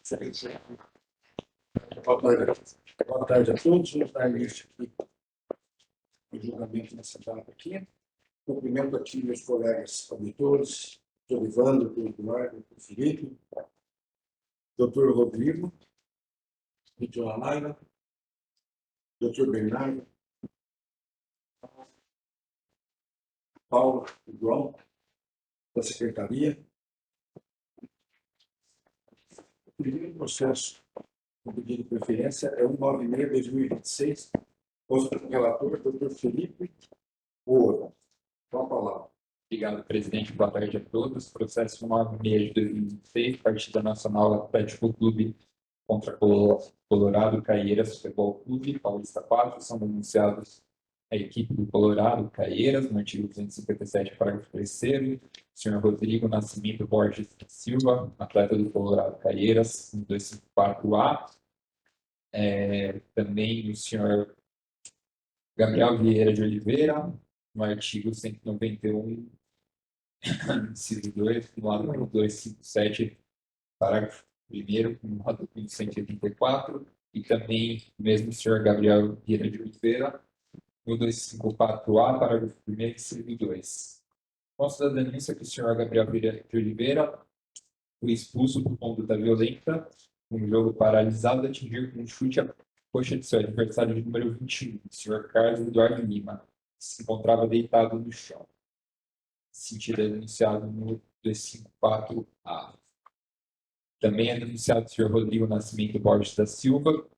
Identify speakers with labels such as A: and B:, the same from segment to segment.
A: Boa tarde a todos. Vamos dar início aqui ao julgamento nessa data aqui. Cumprimento aqui meus colegas auditores, doutor Ivandro, doutor Eduardo, doutor Felipe, doutor Rodrigo, doutor Laila, doutor Bernardo, Paulo e João, da Secretaria. O primeiro processo, o pedido de preferência, é 196/2026, posto pelo relator, doutor Felipe Ouro. Com a palavra.
B: Obrigado, presidente. Boa tarde a todos. Processo 96 de 2026, Partida Nacional Atlético Clube contra Colorado Caieiras Futebol Clube, Paulista 4, são denunciados a equipe do Colorado Caieiras, no artigo 257, parágrafo 3º, o senhor Rodrigo Nascimento Borges Silva, atleta do Colorado Caieiras, no 254A. Também o senhor Gabriel Vieira de Oliveira, no artigo 191, inciso 2, no lado 257, parágrafo 1º, no lado 184, e também o mesmo senhor Gabriel Vieira de Oliveira, no 254A, parágrafo 1º, inciso 2. Consta da denúncia que o senhor Gabriel Vieira de Oliveira foi expulso por conduta violenta, um jogo paralisado, atingir com um chute a coxa de seu adversário de número 21, o senhor Carlos Eduardo Lima, que se encontrava deitado no chão. Sentido é denunciado no 254A. Também é denunciado o senhor Rodrigo Nascimento Borges da Silva,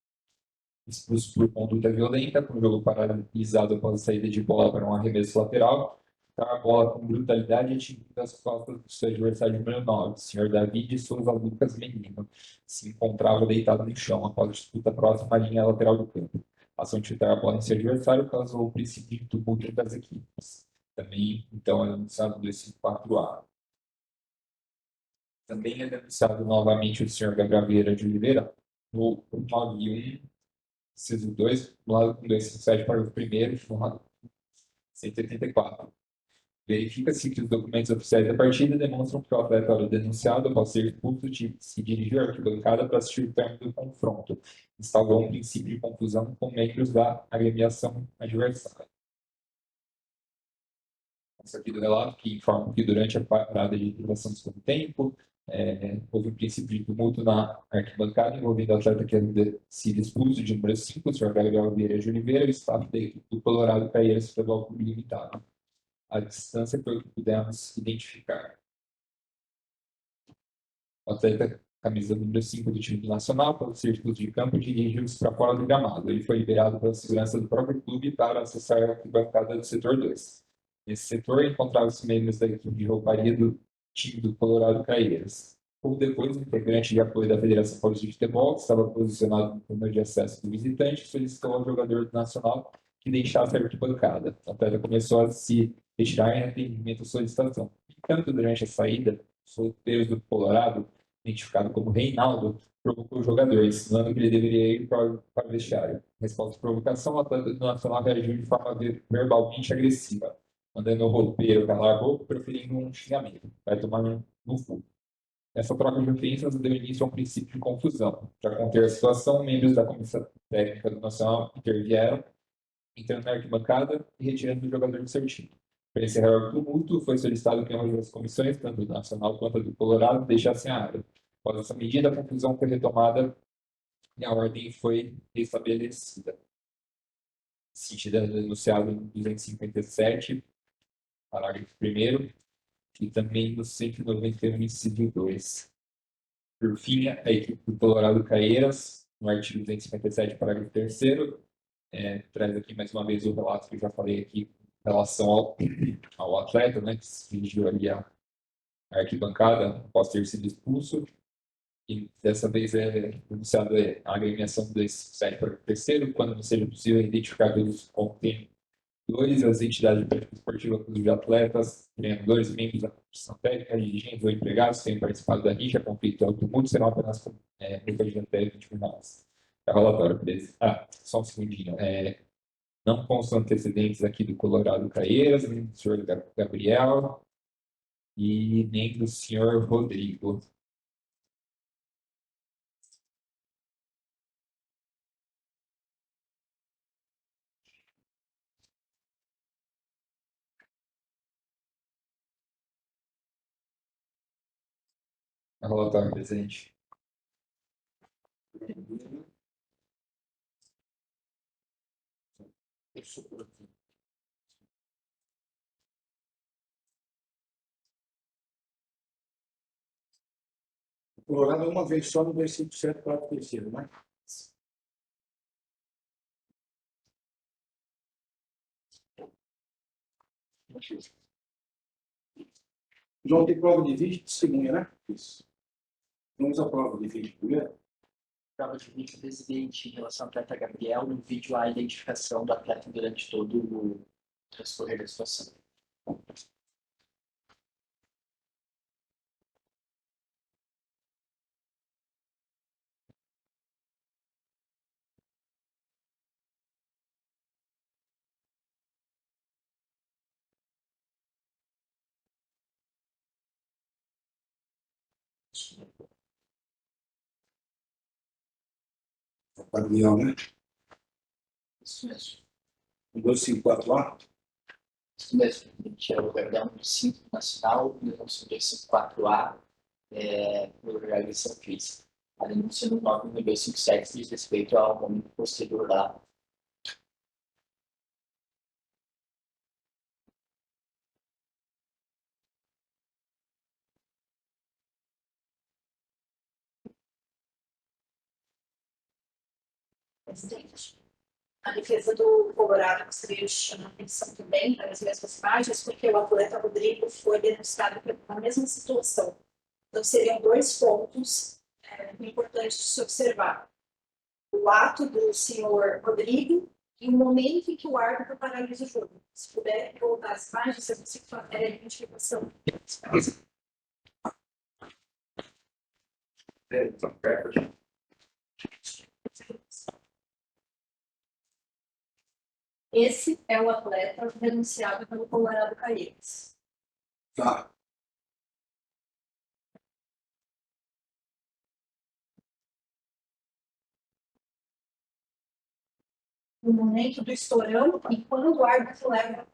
B: expulso por conduta violenta, com o jogo paralisado após a saída de bola para um arremesso lateral, a bola com brutalidade atingindo as costas do seu adversário número 9, o senhor David Souza Lucas Menino, que se encontrava deitado no chão após a disputa próxima à linha lateral do campo. A ação de chutar a bola em seu adversário causou o princípio de tumulto das equipes. Também, então, é denunciado 254A. Também é denunciado novamente o senhor Gabriel Vieira de Oliveira, no 91, inciso 2, no lado 257, parágrafo 1º, no lado 184. Verifica-se que os documentos oficiais da partida demonstram que o atleta era denunciado após ser expulso se dirigiu à arquibancada para assistir o término do confronto. Instaurou um princípio de confusão com membros da agremiação adversária. Isso aqui do relato que informa que durante a parada de duração do segundo tempo, houve um princípio de tumulto na arquibancada envolvendo o atleta que havia sido expulso de número 5, o senhor Gabriel Vieira de Oliveira, e o staff da equipe do Colorado Caieiras Futebol Clube Limitado. A distância foi o que pudemos identificar. O atleta, camisa número 5 do time nacional, pelo círculo de campo, dirigiu-se para fora do gramado. Ele foi liberado pela segurança do próprio clube para acessar a arquibancada do setor 2. Nesse setor, encontravam-se membros da equipe de rouparia do time do Colorado Caieiras. Pouco depois, um integrante de apoio da Federação Paulista de Futebol, que estava posicionado no túnel de acesso do visitante, solicitou ao jogador do Nacional que deixasse a arquibancada. O atleta começou a se retirar em atendimento à solicitação. Enquanto, durante a saída, os solteiros do Colorado, identificado como Reinaldo, provocou o jogador, ensinando que ele deveria ir para o vestiário. Em resposta à provocação, o atleta do Nacional reagiu de forma verbalmente agressiva, mandando o roupeiro calar a boca, preferindo um xingamento. Vai tomar no fogo. Essa troca de ofensas deu início a um princípio de confusão. Para conter a situação, membros da comissão técnica do Nacional intervieram, entrando na arquibancada e retirando o jogador do seu time. Para encerrar o tumulto, foi solicitado que ambas as comissões, tanto do Nacional quanto do Colorado, deixassem a área. Após essa medida, a confusão foi retomada e a ordem foi restabelecida. Sentido denunciado em 257, parágrafo 1º, e também no 191, inciso 2. Por fim, a equipe do Colorado Caieiras, no artigo 257, parágrafo 3º, traz aqui mais uma vez o relato que eu já falei aqui em relação ao atleta, né, que se dirigiu ali à arquibancada após ter sido expulso. E dessa vez é denunciada a agremiação do 257 para o terceiro, quando não seja possível identificar pelos contentores as entidades de prática esportiva de atletas, treinadores, membros da comissão técnica, dirigentes ou empregados que tenham participado da rixa, conflito ou tumulto serão apenas protegidos até 21 horas. É relatório, beleza? Só um segundinho. Não constam antecedentes aqui do Colorado Caieiras, nem do senhor Gabriel e nem do senhor Rodrigo. Relatório presente.
A: O Colorado é uma vez só no versículo 7, 4, 3, né? João tem prova de vídeo e testemunha, né? Isso. Vamos à prova de vídeo primeiro.
C: Prova de vídeo presidente em relação ao atleta Gabriel, no vídeo a identificação do atleta durante todo o transcorrer da situação.
A: O Gabriel, né?
C: Isso mesmo.
A: O 254A.
C: Isso mesmo. A gente é o Gabriel número 5 nacional, e o 254A por agressão física. A denúncia no 9.257 diz respeito ao momento posterior da
D: Presidente. A defesa do Colorado gostaria de chamar a atenção também para as mesmas imagens, porque o atleta Rodrigo foi denunciado pela mesma situação. Então, seriam dois pontos importantes de se observar. O ato do senhor Rodrigo e o momento em que o árbitro paralisa o jogo. Se puder voltar as imagens, eu consigo fazer a identificação. Esse é o atleta denunciado pelo Colorado Caídas.
A: Tá.
D: No momento do estourão e quando o árbitro leva.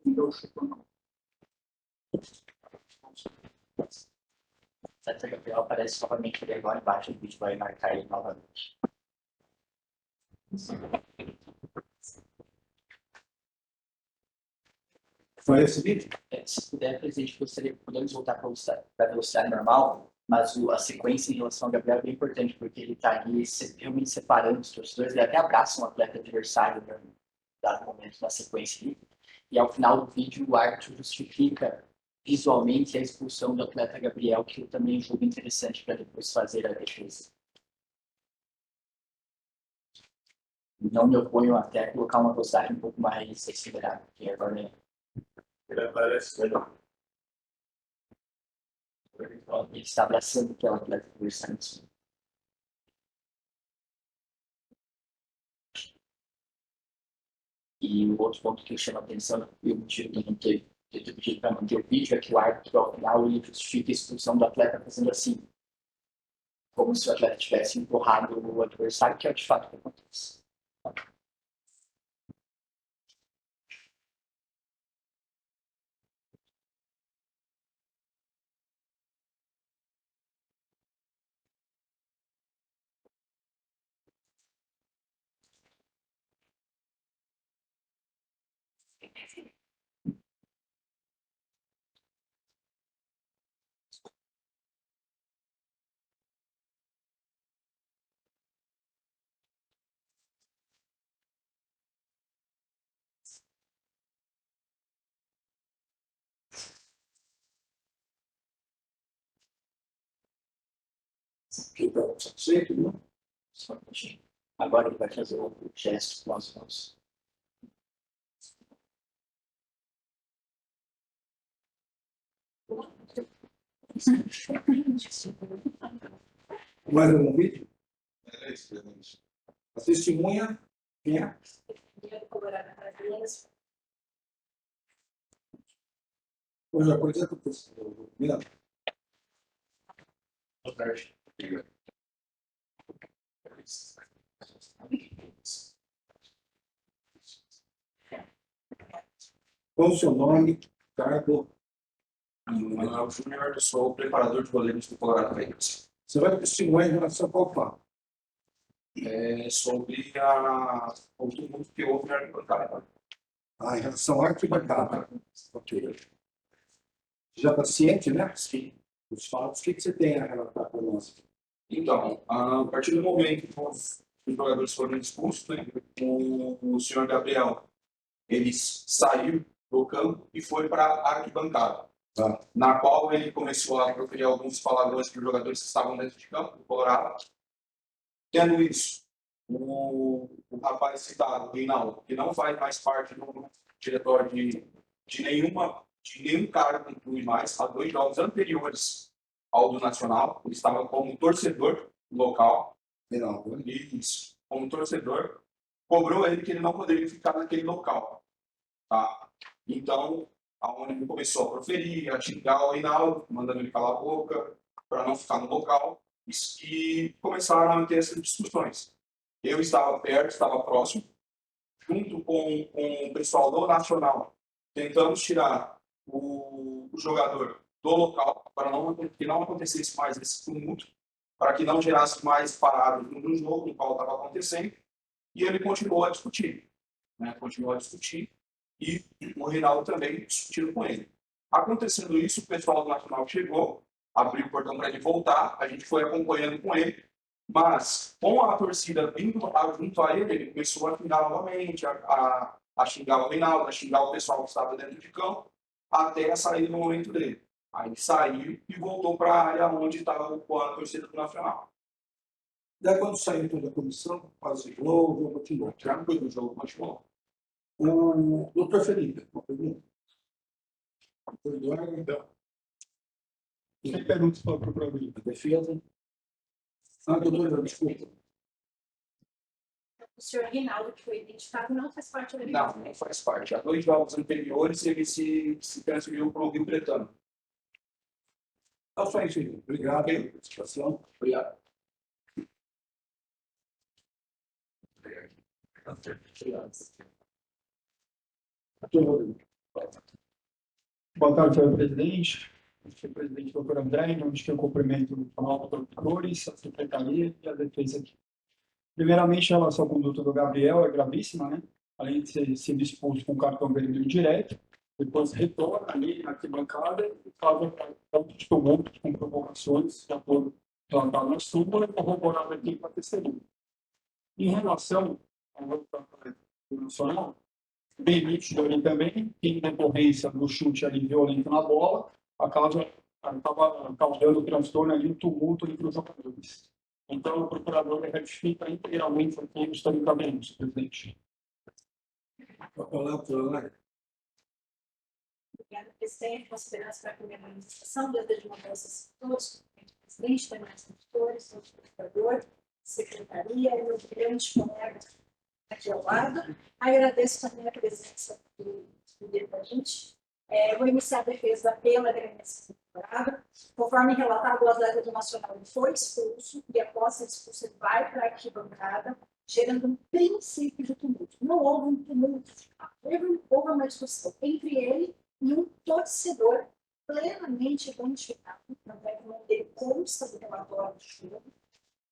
C: O atleta Gabriel aparece novamente ali agora embaixo, o vídeo vai marcar ele novamente.
A: Foi esse vídeo?
C: Se puder, presidente, podemos voltar para a velocidade normal, mas a sequência em relação ao Gabriel é bem importante, porque ele está ali realmente separando os torcedores, ele até abraça um atleta adversário em dado momento da sequência ali, e ao final do vídeo o árbitro justifica visualmente a expulsão do atleta Gabriel, que eu também julgo interessante para depois fazer a defesa. Não me oponho até colocar uma velocidade um pouco mais acelerada, porque agora ele aparece melhor. Ele está abraçando aquela atleta adversária. E o outro ponto que eu chamo a atenção, e o motivo de não ter pedido para manter o vídeo, é que o árbitro, ao final, ele justifica a expulsão do atleta fazendo assim, como se o atleta tivesse empurrado o adversário, que é de fato o que acontece.
A: Que está satisfeito, não?
C: Só um minutinho. Agora ele vai fazer o gesto com as mãos.
A: Mais algum vídeo?
E: É isso, Fernandes.
A: A testemunha, quem é?
D: Dinheiro cobrado para criança.
A: Hoje apresenta o testemunho.
C: Boa tarde.
A: Qual o seu nome, cargo?
E: Manuel Júnior, sou o preparador de goleiros do Colorado Raiders.
A: Você vai testemunhar em relação a qual fato?
E: É sobre o tumulto que houve na arquibancada.
A: Ah, em relação à arquibancada. Ok. Já está ciente, né?
E: Sim.
A: Os fatos, o que você tem a relatar para nós?
E: Então, a partir do momento que os jogadores foram expulsos, né, o senhor Gabriel, ele saiu do campo e foi para a arquibancada,
A: Tá.
E: na qual ele começou a proferir alguns palavrões para os jogadores que estavam dentro de campo, do Colorado. Tendo isso, o rapaz citado, o Reinaldo, que não faz mais parte do diretório de nenhum cargo que inclui mais, há 2 jogos anteriores ao do Nacional, ele estava como torcedor local,
A: Reinaldo, né?
E: e isso, como torcedor, cobrou ele que ele não poderia ficar naquele local. Tá? Então, aonde ele começou a proferir, a xingar o Reinaldo, mandando ele calar a boca, para não ficar no local, e começaram a ter essas discussões. Eu estava perto, estava próximo, junto com o pessoal do Nacional, tentamos tirar o jogador do local, para que não acontecesse mais esse tumulto, para que não gerasse mais paradas no jogo no qual estava acontecendo, e ele continuou a discutir. Continuou a discutir, e o Reinaldo também discutindo com ele. Acontecendo isso, o pessoal do Nacional chegou, abriu o portão para ele voltar, a gente foi acompanhando com ele, mas com a torcida vindo junto a ele, ele começou a xingar novamente, a xingar o Reinaldo, a xingar o pessoal que estava dentro de campo, até a saída do momento dele. Aí ele saiu e voltou para a área onde estava a torcida do Nacional.
A: Daí quando saiu toda a comissão, quase o jogo continuou.
E: Tranquilo, o jogo continuou.
A: O doutor Felipe, uma pergunta. Doutor Eduardo, então.
B: Sem perguntas para o procurador.
A: A defesa. Ah, doutor Eduardo, desculpa.
D: O senhor Reinaldo, que foi identificado, não faz parte da
E: Não faz parte. Há 2 jogos anteriores ele se transferiu para o Rio Bretano.
A: Então, só isso aí. Obrigado pela participação.
E: Obrigado.
A: Doutor Rodrigo.
B: Boa tarde, senhor presidente. Senhor presidente, doutor André, em nome de quem eu cumprimento os procuradores, a secretaria e a defesa aqui. Primeiramente, a relação à conduta do Gabriel é gravíssima, né? Além de ter sido expulso com cartão vermelho direto, depois retorna ali na arquibancada e causa tantos tumultos com provocações, de acordo com a súmula, corroborado aqui com a testemunha. Em relação ao nacional, bem nítido ali também, em decorrência do chute ali violento na bola, estava causando transtorno ali, um tumulto entre os jogadores. Então, o procurador retifica integralmente aqui os trancamentos, presidente.
A: A palavra, doutora.
D: Obrigada, presidente. Consideração para a primeira manifestação, desejo uma boa sessão a todos, presidente, demais editores, todos procurador, secretaria, meu grande colega aqui ao lado. Agradeço também a presença do depoente. Vou iniciar a defesa pela agremiação temporada. Conforme relatado, o atleta do Nacional foi expulso e, após ser expulso, ele vai para a arquibancada, gerando um princípio de tumulto. Não houve um tumulto, houve uma discussão entre ele e um torcedor plenamente identificado, não é que o nome dele consta do relatório do jogo,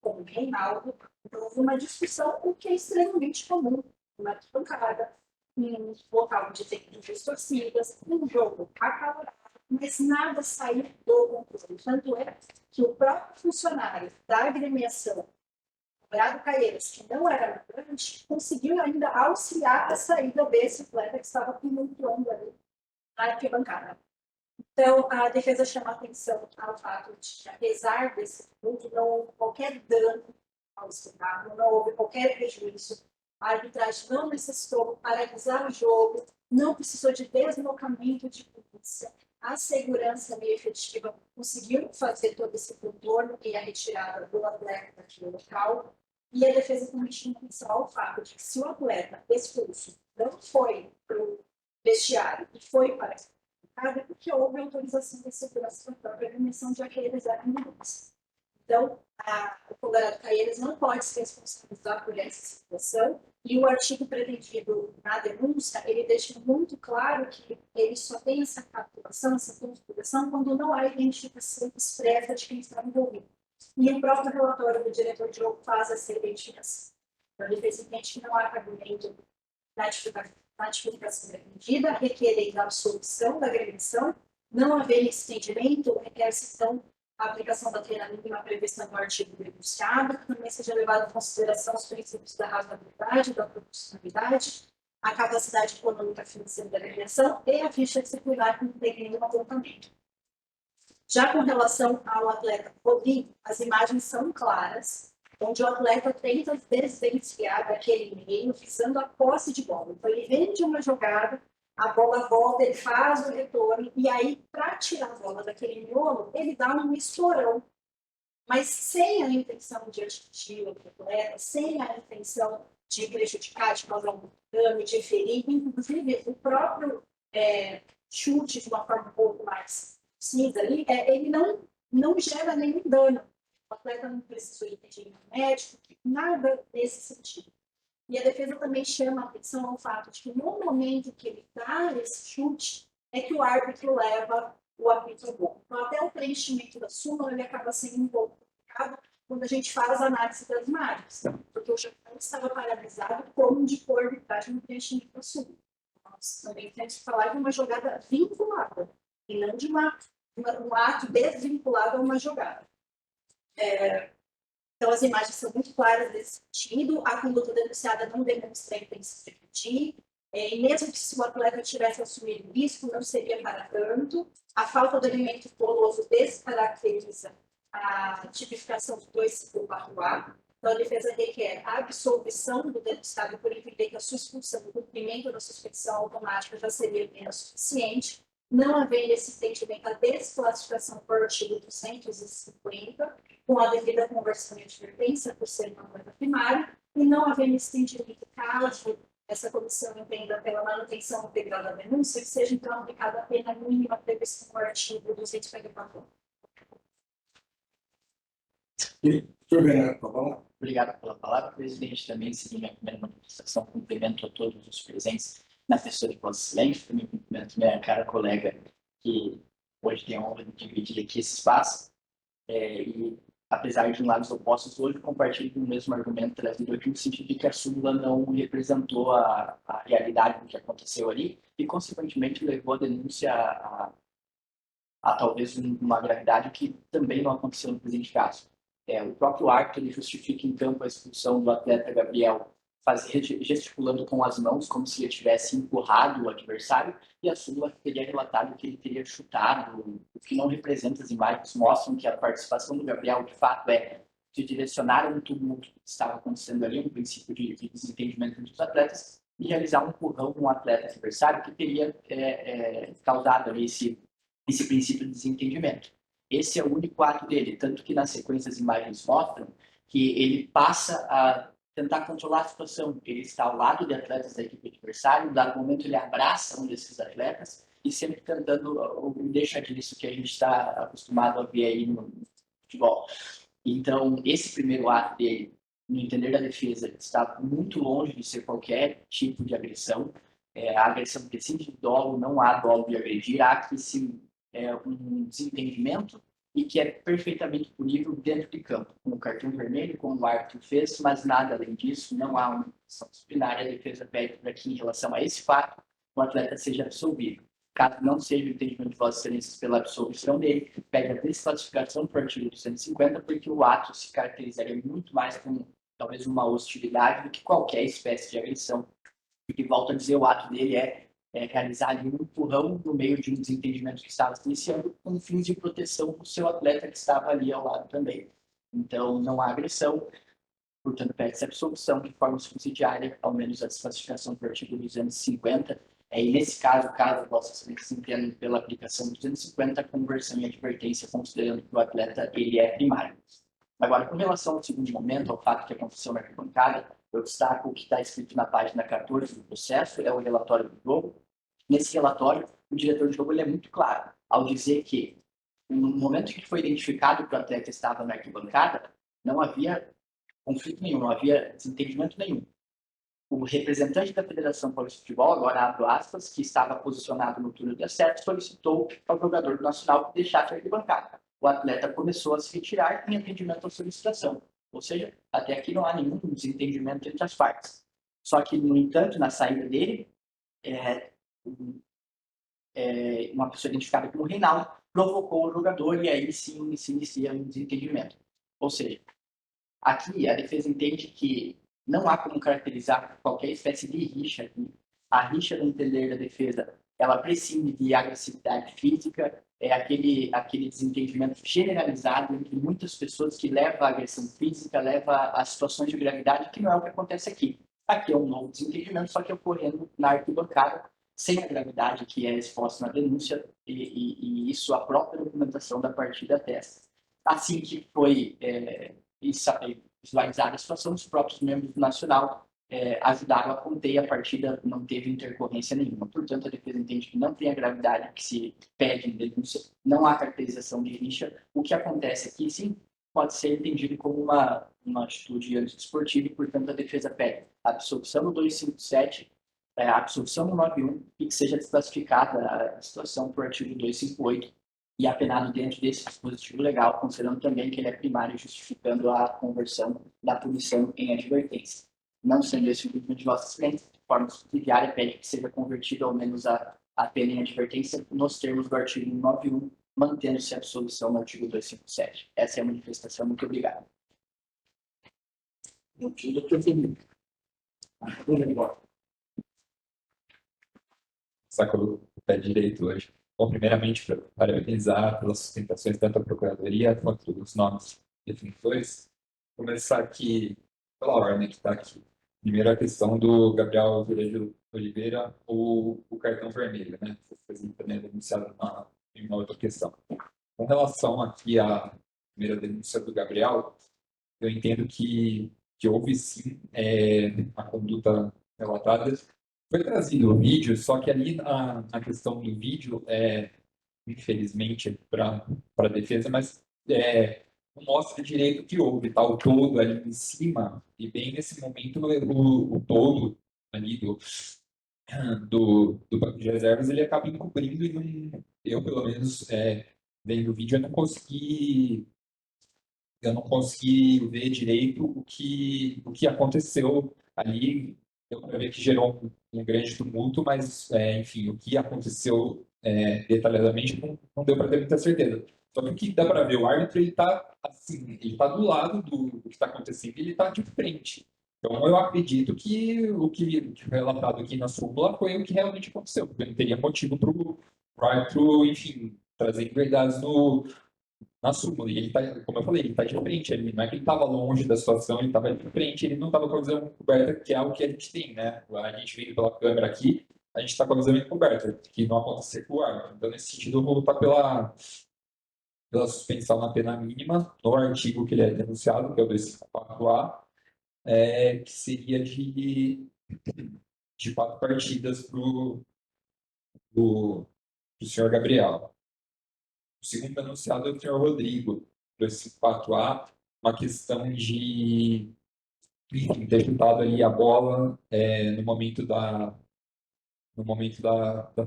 D: como Reinaldo. Então, houve uma discussão, o que é extremamente comum numa arquibancada, em um local onde tem muitas torcidas, um jogo acalorado, mas nada saiu do controle. Tanto é que o próprio funcionário da agremiação, Brado Caeiros, que não era grande, conseguiu ainda auxiliar a saída desse atleta que estava tumultuando ali na arquibancada. Então, a defesa chama atenção ao fato de que, apesar desse tumulto, não houve qualquer dano ao espetáculo, não houve qualquer prejuízo. A arbitragem não necessitou paralisar o jogo, não precisou de deslocamento de polícia. A segurança meio efetiva conseguiu fazer todo esse contorno e a retirada do atleta daquele local. E a defesa também tinha atenção ao fato de que se o atleta expulso não foi para o vestiário e foi para a é porque houve autorização da segurança para a própria dimensão de aqueles animais. Então, o Colorado Caieiras não pode se responsabilizar por essa situação, e o artigo pretendido na denúncia, ele deixa muito claro que ele só tem essa capitulação, essa configuração, quando não há identificação expressa de quem está envolvido. E o próprio relatório do diretor de jogo faz essa identificação. Então, ele fez entende que não há cabimento na tipificação pretendida, requerendo a absolução da agressão, não haver esse entendimento, requer-se, então, a aplicação da pena mínima prevista no artigo denunciado, que também seja levado em consideração os princípios da razoabilidade, da proporcionalidade, a capacidade econômica financeira da agressão e a ficha disciplinar que não tem nenhum apontamento. Já com relação ao atleta Rodrigo, as imagens são claras, onde o atleta tenta desvencilhar daquele meio, visando a posse de bola. Então, ele vem de uma jogada, a bola volta, ele faz o retorno, e aí, para tirar a bola daquele miolo, ele dá um estourão. Mas sem a intenção de atingir o atleta, sem a intenção de prejudicar, de causar um dano, de ferir, inclusive o próprio chute de uma forma um pouco mais precisa ali, ele não gera nenhum dano. O atleta não precisou de atendimento médico, nada nesse sentido. E a defesa também chama a atenção ao fato de que no momento que ele dá esse chute, é que o árbitro leva o apito ao gol. Então, até o preenchimento da súmula, ele acaba sendo um pouco complicado quando a gente faz a análise das imagens, porque o Japão estava paralisado como de cor arbitragem no preenchimento da súmula. Nós também temos que falar de uma jogada vinculada, e não de um ato desvinculado a uma jogada. Então, as imagens são muito claras nesse sentido, a conduta denunciada não demonstra a intenção de repetir, e mesmo que se o atleta tivesse assumido risco, não seria para tanto. A falta do elemento doloso descaracteriza a tipificação do 254A. Então, a defesa requer a absolvição do denunciado por entender que a sua expulsão, o cumprimento da suspensão automática já seria apenas suficiente, não havendo esse entendimento a desclassificação por artigo 250, com a devida conversão e advertência por ser uma coisa primária, e não havendo esse entendimento caso essa comissão entenda pela manutenção integral da denúncia, que seja então aplicada a pena mínima prevista no artigo 254.
C: Obrigado pela palavra, presidente. Também, seguindo minha primeira manifestação, cumprimento a todos os presentes na pessoa de Vossa Excelência, também cumprimento minha cara colega que hoje tem a honra de dividir aqui esse espaço. E, apesar de lados opostos, hoje compartilho do mesmo argumento trazido aqui, no sentido de que a súmula não representou a realidade do que aconteceu ali e, consequentemente, levou a denúncia a talvez uma gravidade que também não aconteceu no presente caso. O próprio árbitro ele justifica em campo a expulsão do atleta Gabriel gesticulando com as mãos como se ele tivesse empurrado o adversário, e a súmula teria relatado que ele teria chutado, o que não representa. As imagens mostram que a participação do Gabriel, de fato, de direcionar um tumulto que estava acontecendo ali, um princípio de desentendimento entre os atletas, e realizar um empurrão com o atleta adversário que teria causado ali esse princípio de desentendimento. Esse é o único ato dele, tanto que na sequência as imagens mostram que ele passa a tentar controlar a situação. Ele está ao lado de atletas da equipe adversária, em dado momento ele abraça um desses atletas e sempre tentando deixar disso que a gente está acostumado a ver aí no futebol. Então, esse primeiro ato dele, no entender da defesa, está muito longe de ser qualquer tipo de agressão. A agressão prescinde de dolo, não há dolo de agredir, há que sim um desentendimento e que é perfeitamente punível dentro de campo, com o cartão vermelho, como o árbitro fez, mas nada além disso, não há uma ação disciplinar. A defesa pede para que, em relação a esse fato, o atleta seja absolvido. Caso não seja o entendimento de Vossas Excelências pela absolvição dele, pede a desclassificação por artigo 250, porque o ato se caracterizaria muito mais como talvez uma hostilidade do que qualquer espécie de agressão. E volto a dizer, o ato dele realizar ali um empurrão no meio de um desentendimento que estava se iniciando, com fins de proteção do seu atleta que estava ali ao lado também. Então, não há agressão. portanto, pede-se absolvição de forma subsidiária, ao menos a desclassificação do artigo 250. E nesse caso, caso Vossa Excelência entenda pela aplicação do 250, a conversão e advertência, considerando que o atleta ele é primário. Agora, com relação ao segundo momento, ao fato que aconteceu na arquibancada, eu destaco o que está escrito na página 14 do processo, é o relatório do jogo. Nesse relatório, o diretor de jogo ele é muito claro, ao dizer que no momento em que foi identificado que o atleta estava na arquibancada, não havia conflito nenhum, não havia desentendimento nenhum. O representante da Federação Paulista de Futebol, agora abro aspas, que estava posicionado no túnel de acesso, solicitou ao jogador do Nacional que deixasse a arquibancada. O atleta começou a se retirar em atendimento à solicitação. Ou seja, até aqui não há nenhum desentendimento entre as partes. Só que, no entanto, na saída dele, uma pessoa identificada como Reinaldo provocou o jogador e aí sim se inicia um desentendimento. Ou seja, aqui a defesa entende que não há como caracterizar qualquer espécie de rixa aqui. A rixa, no entender da defesa, ela prescinde de agressividade física, é aquele desentendimento generalizado entre muitas pessoas que leva à agressão física, leva a situações de gravidade, que não é o que acontece aqui. Aqui é um novo desentendimento, só que ocorrendo na arquibancada, sem a gravidade que é exposta na denúncia, e isso a própria documentação da partida atesta. Assim que foi visualizada a situação, os próprios membros do Nacional ajudaram a conter, a partida não teve intercorrência nenhuma. Portanto, a defesa entende que não tem a gravidade que se pede em denúncia, não há caracterização de rixa. O que acontece aqui, sim, pode ser entendido como uma atitude antidesportiva e, portanto, a defesa pede a absolvição no 257, a absolvição no 91 e que seja desclassificada a situação por artigo 258 e apenado dentro desse dispositivo legal, considerando também que ele é primário, justificando a conversão da punição em advertência. Não sendo esse o pedido de Vossa Excelência, de forma subsidiária, pede que seja convertido ao menos a pena em advertência nos termos do artigo 191, mantendo-se a absolvição no artigo 257. Essa é a manifestação. Muito obrigado.
B: Sacou o pé direito hoje. Bom, primeiramente, para parabenizar pelas sustentações tanto da Procuradoria quanto dos nomes defensores. Começar aqui pela ordem que está aqui. Primeiro, a questão do Gabriel Virejo Oliveira, o cartão vermelho, né? Vocês também denunciado em uma outra questão. Com relação aqui à primeira denúncia do Gabriel, eu entendo que houve sim a conduta relatada. Foi trazido o vídeo, só que ali a questão do vídeo, infelizmente, para a defesa, mas não mostra direito o que houve. Tá o todo ali em cima, e bem nesse momento o todo ali do banco de reservas ele acaba encobrindo e não, eu, pelo menos, vendo o vídeo, eu não consegui ver direito o que aconteceu ali. Deu para ver que gerou um grande tumulto, mas, enfim, o que aconteceu detalhadamente não deu para ter muita certeza. Só que o que dá para ver, o árbitro ele está assim, ele está do lado do que está acontecendo, ele está de frente. Então, eu acredito que o que foi relatado aqui na súmula foi o que realmente aconteceu, porque não teria motivo para o árbitro, enfim, trazer verdades na súmula. E ele tá, como eu falei, ele está de frente. Ele, não é que ele estava longe da situação, ele estava de frente, ele não estava com a visão coberta, que é o que a gente tem, né? A gente vendo pela câmera aqui, a gente está com a visão encoberta, que não aconteceu com o árbitro. Então, nesse sentido, eu vou lutar pela suspensão na pena mínima, no artigo que ele é denunciado, que é o 254A, que seria de 4 partidas para o senhor Gabriel. O segundo denunciado é o senhor Rodrigo, 254A, uma questão de, enfim, ter chutado ali a bola no momento da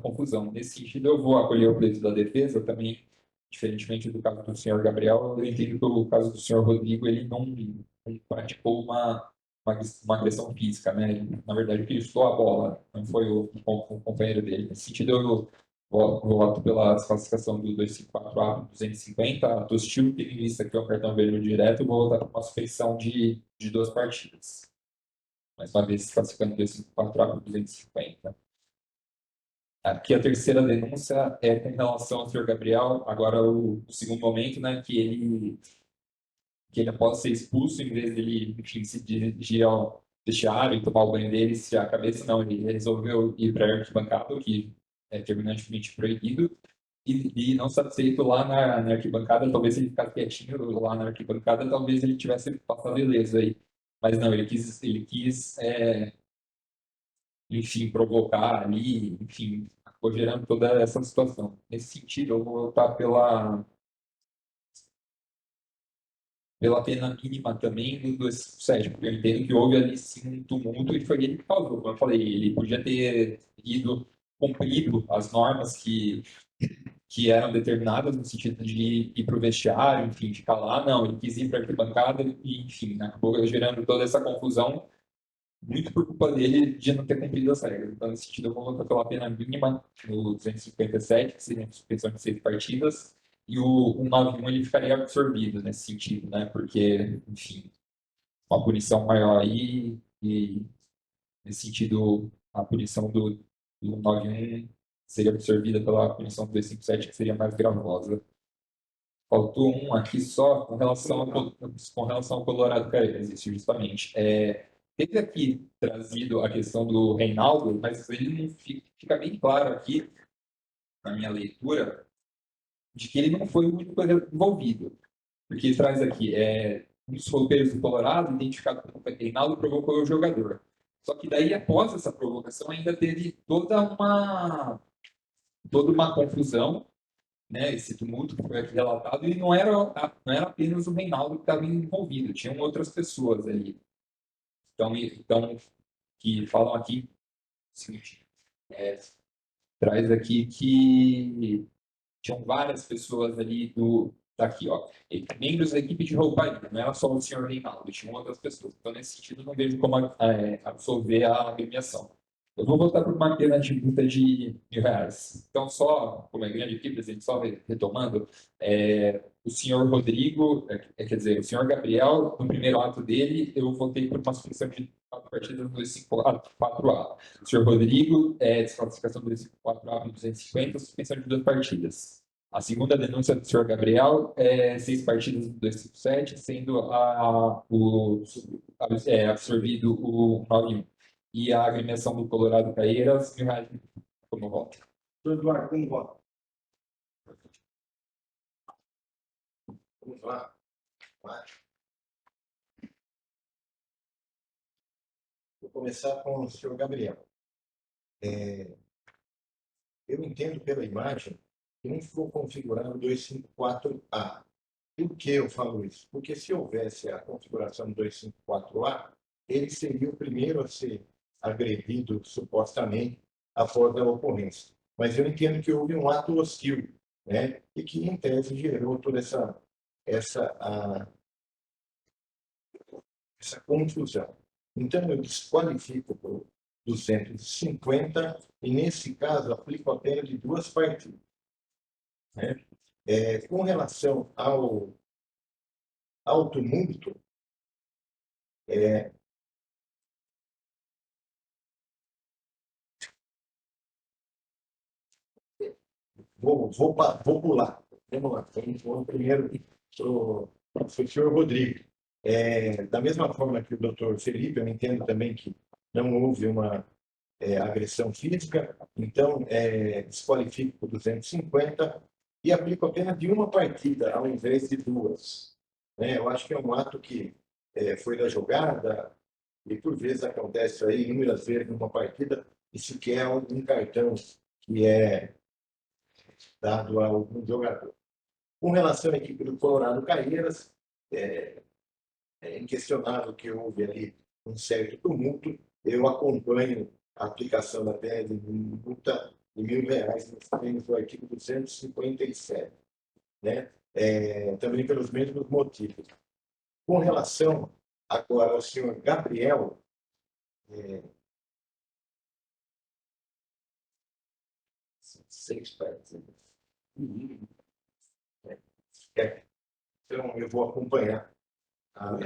B: confusão. Nesse sentido, eu vou acolher o pleito da defesa também, diferentemente do caso do senhor Gabriel, eu entendo que o caso do senhor Rodrigo, ele não praticou uma agressão física, né? Ele, na verdade, ele chutou a bola, não foi o companheiro dele. Nesse sentido, eu voto pela desclassificação do 254A 250, do estilo tendo em vista que é o cartão vermelho direto, eu vou votar por uma suspensão de 2 partidas. Mais uma vez, desclassificando o 254A 250. Aqui a terceira denúncia é com relação ao senhor Gabriel, agora o segundo momento, né, que que ele após ser expulso, em vez dele, enfim, se dirigir ao vestiário e tomar o banho dele, se a cabeça não, ele resolveu ir para a arquibancada, o que é terminantemente proibido, e não satisfeito lá na arquibancada, talvez ele ficasse quietinho lá na arquibancada, talvez ele tivesse passado ileso aí. Mas não, ele quis enfim, provocar ali, enfim, acabou gerando toda essa situação. Nesse sentido, eu vou votar pela pena mínima também do 257, porque eu entendo que houve ali sim um tumulto e foi ele que causou. Como eu falei, ele podia ter cumprido as normas que eram determinadas no sentido de ir para o vestiário, enfim, ficar lá. Não, ele quis ir para a arquibancada e, enfim, acabou gerando toda essa confusão, muito por culpa dele de não ter cumprido as regras. Então, nesse sentido, eu vou votar pela pena mínima no 257, que seria a suspensão de 6 partidas, e o 191 ele ficaria absorvido nesse sentido, né? Porque, enfim, uma punição maior aí, e nesse sentido, a punição do 191 seria absorvida pela punição do 257, que seria mais gravosa. Faltou um aqui só com relação ao Colorado Caeiras, isso justamente. Teve aqui trazido a questão do Reinaldo, mas ele não fica bem claro aqui, na minha leitura, de que ele não foi o único envolvido. Porque ele traz aqui, um dos roupeiros do Colorado, identificado como Reinaldo, provocou o jogador. Só que daí, após essa provocação, ainda teve toda uma confusão, né, esse tumulto que foi aqui relatado, e não era apenas o Reinaldo que estava envolvido, tinham outras pessoas ali. Então que falam aqui, o seguinte, traz aqui que tinham várias pessoas ali daqui, ó, membros da equipe de rouparia, não era só o senhor Reinaldo, tinham outras pessoas. Então, nesse sentido, não vejo como absolver a agremiação. Eu vou votar por uma pena de multa de R$ 1.000. Então, só, como é grande aqui, presidente, só retomando, o senhor Rodrigo, quer dizer, o senhor Gabriel, no primeiro ato dele, eu votei por uma suspensão de 4 partidas no 254A. O senhor Rodrigo, desclassificação do 254A no 250, suspensão de 2 partidas. A segunda denúncia do senhor Gabriel 6 partidas no 257, sendo absorvido o 91. E a agremiação do Colorado Caeiras, R$ 1.000 como voto.
A: Doutor Eduardo, como vota? Vamos lá. Vai. Vou começar com o senhor Gabriel. Eu entendo pela imagem que não ficou configurado 254A. Por que eu falo isso? Porque se houvesse a configuração 254A, ele seria o primeiro a ser agredido, supostamente, após a ocorrência. Mas eu entendo que houve um ato hostil, né? E que, em tese, gerou toda essa confusão. Então, eu desqualifico por 250 e, nesse caso, aplico a pena de 2 partidas. Né? Com relação ao tumulto, vou pular. Vamos lá. Vamos primeiro para o senhor Rodrigo. Da mesma forma que o doutor Felipe, eu entendo também que não houve uma agressão física, então desqualifico por 250 e aplico apenas de 1 partida, ao invés de 2. Né? Eu acho que é um ato que foi da jogada, e por vezes acontece aí, inúmeras vezes numa partida, e sequer um cartão que é dado a algum jogador. Com relação à equipe do Colorado Caeiras, é inquestionável que houve ali um certo tumulto. Eu acompanho a aplicação da pena de multa de R$ 1.000 nos termos do artigo 257, né? Também pelos mesmos motivos. Com relação agora ao senhor Gabriel, 6 partidas. Então, eu vou acompanhar a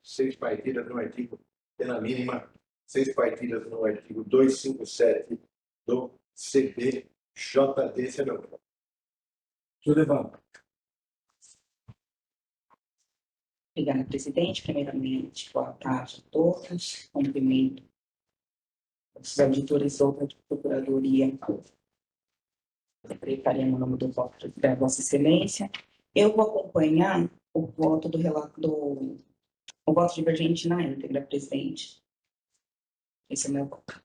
A: 6 partidas no artigo, pena mínima, 6 partidas no artigo 257 do CPJD. Senhor Evandro.
F: Obrigada, presidente. Primeiramente, boa tarde a todos. Cumprimento os auditores da Procuradoria, secretaria no nome do voto da Vossa Excelência. Eu vou acompanhar o voto o voto divergente na íntegra, presidente. Esse é o meu voto.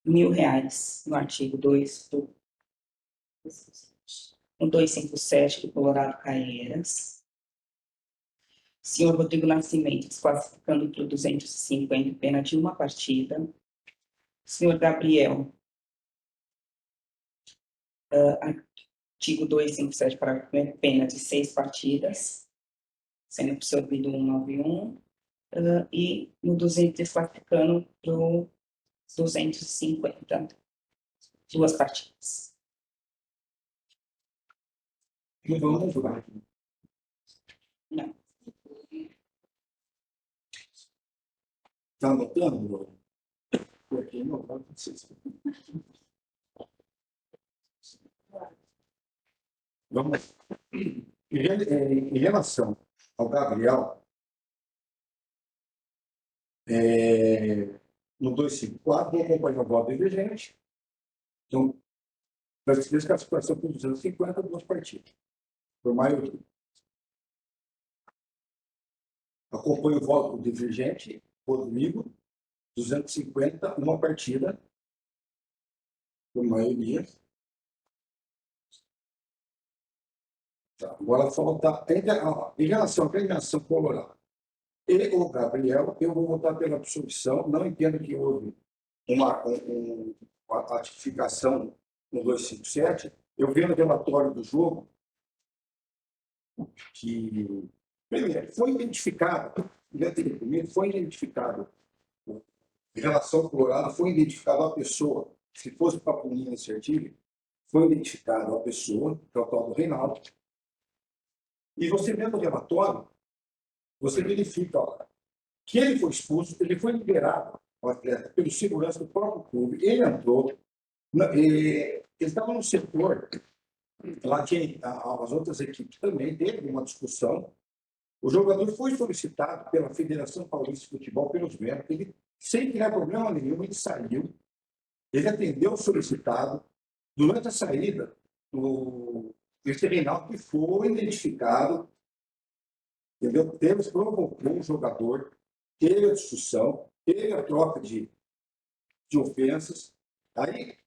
F: R$ 1.000 no artigo 2 no 257 do Colorado Caieiras. Senhor Rodrigo Nascimento, desclassificando para o 250, pena de 1 partida. Senhor Gabriel, artigo 257, parágrafo 1º, pena de 6 partidas, sendo absorvido 191. E no 200, desclassificando para o 250, 2 partidas.
A: Não vamos lá.
F: Não.
A: Está anotando? Porque não vai acontecer. Vamos. Em relação ao Gabriel, no 254, vou acompanhar o voto divergente. Então, vai ser desclassificação por 250, 2 partidas, por maioria. Acompanho o voto divergente, Rodrigo, 250, 1 partida, por maioria. Tá, agora falta, em relação à premiação colorada e o Gabriel, eu vou votar pela absolvição. Não entendo que houve uma ratificação no 257. Eu vi no relatório do jogo que, primeiro, foi identificado, em relação ao Colorado, foi identificado a pessoa, se fosse para punir nesse artigo, foi identificado a pessoa, que é o tal do Reinaldo, e você vê no relatório, você verifica que ele foi expulso, ele foi liberado, o atleta, pelo segurança do próprio clube, ele entrou, ele estava no setor, lá tinha as outras equipes também, teve uma discussão, o jogador foi solicitado pela Federação Paulista de Futebol, pelos membros, ele, sem criar problema nenhum, ele saiu, ele atendeu o solicitado, durante a saída, esse Reinaldo que foi identificado, entendeu? Provocou o jogador, teve a discussão, teve a troca de ofensas. Aí,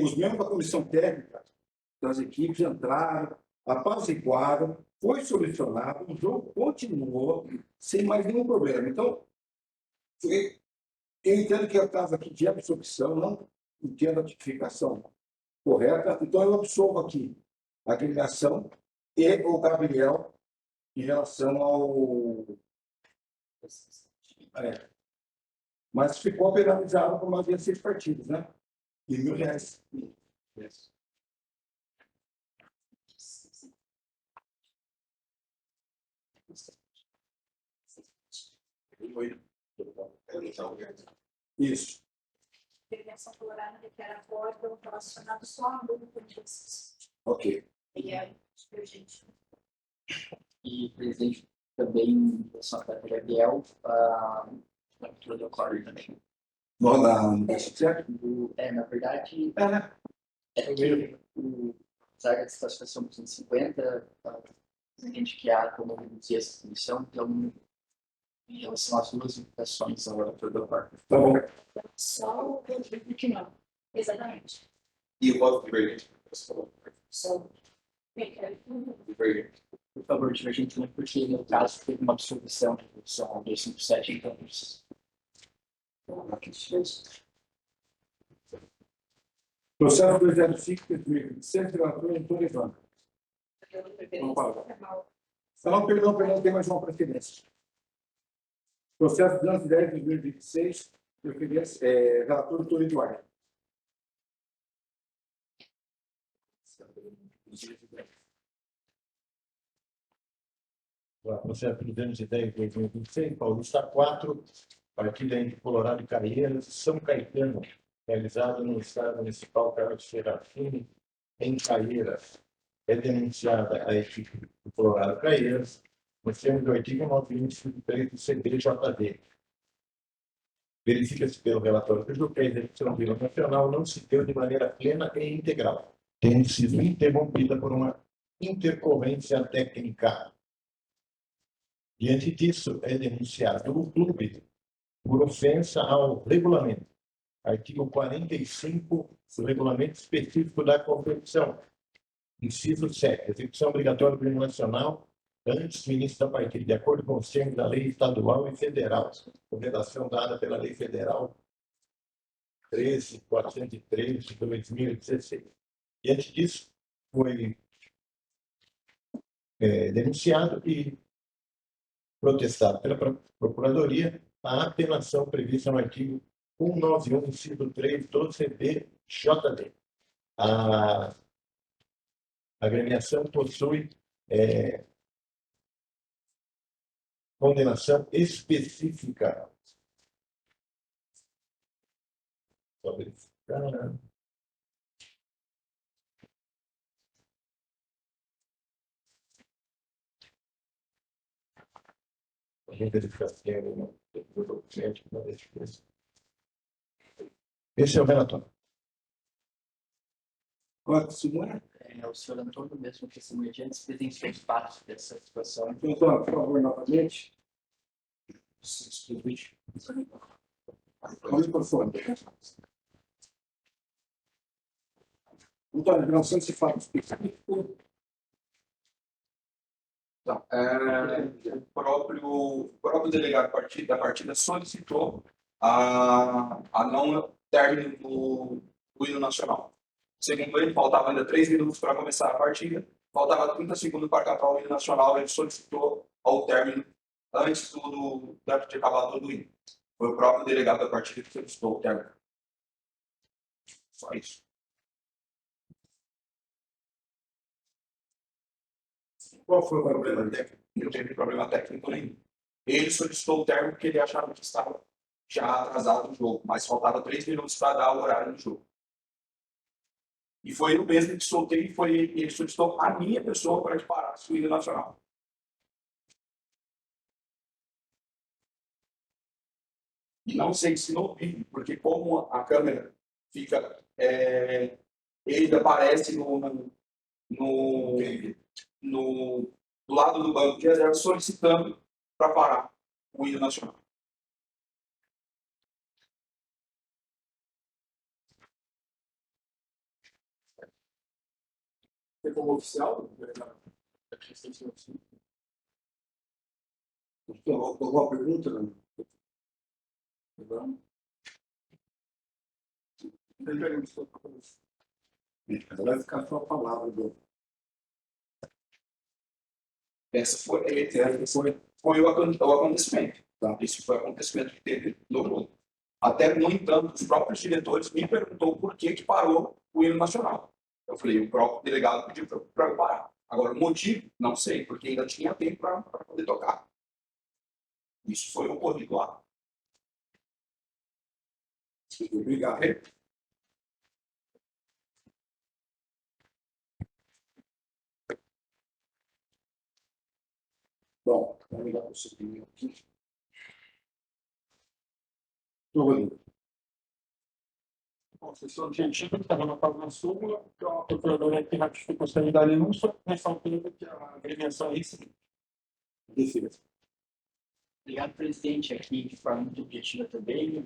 A: os membros da comissão técnica das equipes entraram, apaziguaram, foi solucionado, o jogo continuou sem mais nenhum problema. Então, eu entendo que é o caso aqui de absolvição, não entendo a tipificação correta, então eu absolvo aqui a agremiação e o Gabriel em relação ao... Mas ficou penalizado por mais de 6 partidos, né? E R$ 1.000. Isso.
D: Intervenção colorada requer acordo relacionado só a grupo de
A: Ok.
D: e é divergente.
C: E, presidente, também, em relação à Gabriel, a leitura do acordo também. Na verdade, é que apesar da desclassificação 250, entende que há como reduzir essa punição, então, em relação às duas implicações ao relator do acordo.
A: Tá bom.
D: Só o Rodrigo que não. Exatamente.
E: E o voto divergente?
D: Só.
E: Divergente.
C: Por favor, divergente, porque no caso teve uma absolvição de relação ao 257, então.
A: Processo 205, 2026, relator Antônio Ivan. Não, perdão, tem mais uma preferência. Processo 210, 2026, relator Antônio Eduardo.
G: Processo 210, 2026, Paulista 4, partida entre Colorado e Caieiras, São Caetano, realizado no Estado Municipal Carlos Serafim, em Caieiras. É denunciada a equipe do Colorado Caieiras nos termos do artigo 923 do CBJD. Verifica-se pelo relatório que a execução do Plano Nacional não se deu de maneira plena e integral, tendo sido interrompida por uma intercorrência técnica. Diante disso, é denunciado o clube por ofensa ao regulamento. Artigo 45 do Regulamento Específico da Competição. Inciso 7. Execução obrigatória do Plano Nacional antes do início da partida, de acordo com os termos da lei estadual e federal. Com redação dada pela Lei Federal 13.413 de 2016. Diante disso, foi denunciado e protestado pela Procuradoria a apelação prevista no artigo 191, inciso 3 do CBJD. A agremiação possui condenação específica. Só verificar. Esse é o relatório.
A: Quanto, Simone?
C: O senhor Antônio mesmo testemunha diante presenciou os fatos dessa situação.
A: Então, por favor, novamente. Vamos por fora. Antônio, não sei se fala específico.
E: Então, o próprio delegado da partida solicitou a não término do hino nacional. Segundo ele, faltava ainda 3 minutos para começar a partida, faltava 30 segundos para acabar o hino nacional, ele solicitou ao término antes de acabar todo o hino. Foi o próprio delegado da partida que solicitou o término. Só isso.
A: Qual foi o problema técnico?
E: Não teve problema técnico nenhum. Ele solicitou o término porque ele achava que estava já atrasado o jogo, mas faltava 3 minutos para dar o horário do jogo. E foi eu mesmo que soltei, ele solicitou a minha pessoa para que parasse o hino nacional. E não sei se no vídeo, porque como a câmera fica, ele aparece do lado do banco de reserva solicitando para parar o hino nacional.
A: Foi como oficial? Alguma pergunta? Não? Vai ficar só a palavra do.
E: Esse foi o acontecimento. Tá? Esse foi o acontecimento que teve no jogo. Até, no entanto, os próprios diretores me perguntou por que parou o hino nacional. Eu falei, o próprio delegado pediu para eu parar. Agora, o motivo, não sei, porque ainda tinha tempo para poder tocar. Isso foi ocorrido lá.
A: Obrigado. Bom, vamos ligar para o seguinte aqui. Rodrigo.
H: Bom, sessão objetiva, que estava na página súmula, que a procuradora que ratificou a da denúncia, ressaltando que a agremiação é isso.
A: Defesa.
C: Obrigado, presidente. Aqui, de forma muito objetiva também,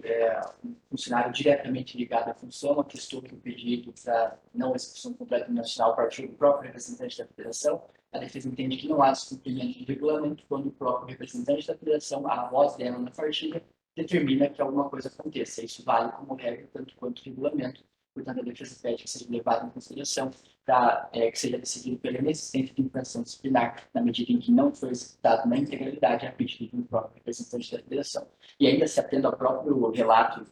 C: um funcionário diretamente ligado à função, atestou que o pedido para não execução completa do nacional partiu do próprio representante da federação. A defesa entende que não há descumprimento do regulamento quando o próprio representante da federação, a voz dela na partida, determina que alguma coisa aconteça. Isso vale como regra, tanto quanto regulamento. Portanto, a defesa pede que seja levado em consideração para que seja decidido pela inexistência de infração disciplinar, na medida em que não foi executado na integralidade a pedido do próprio representante da federação. E ainda se atendo ao próprio relato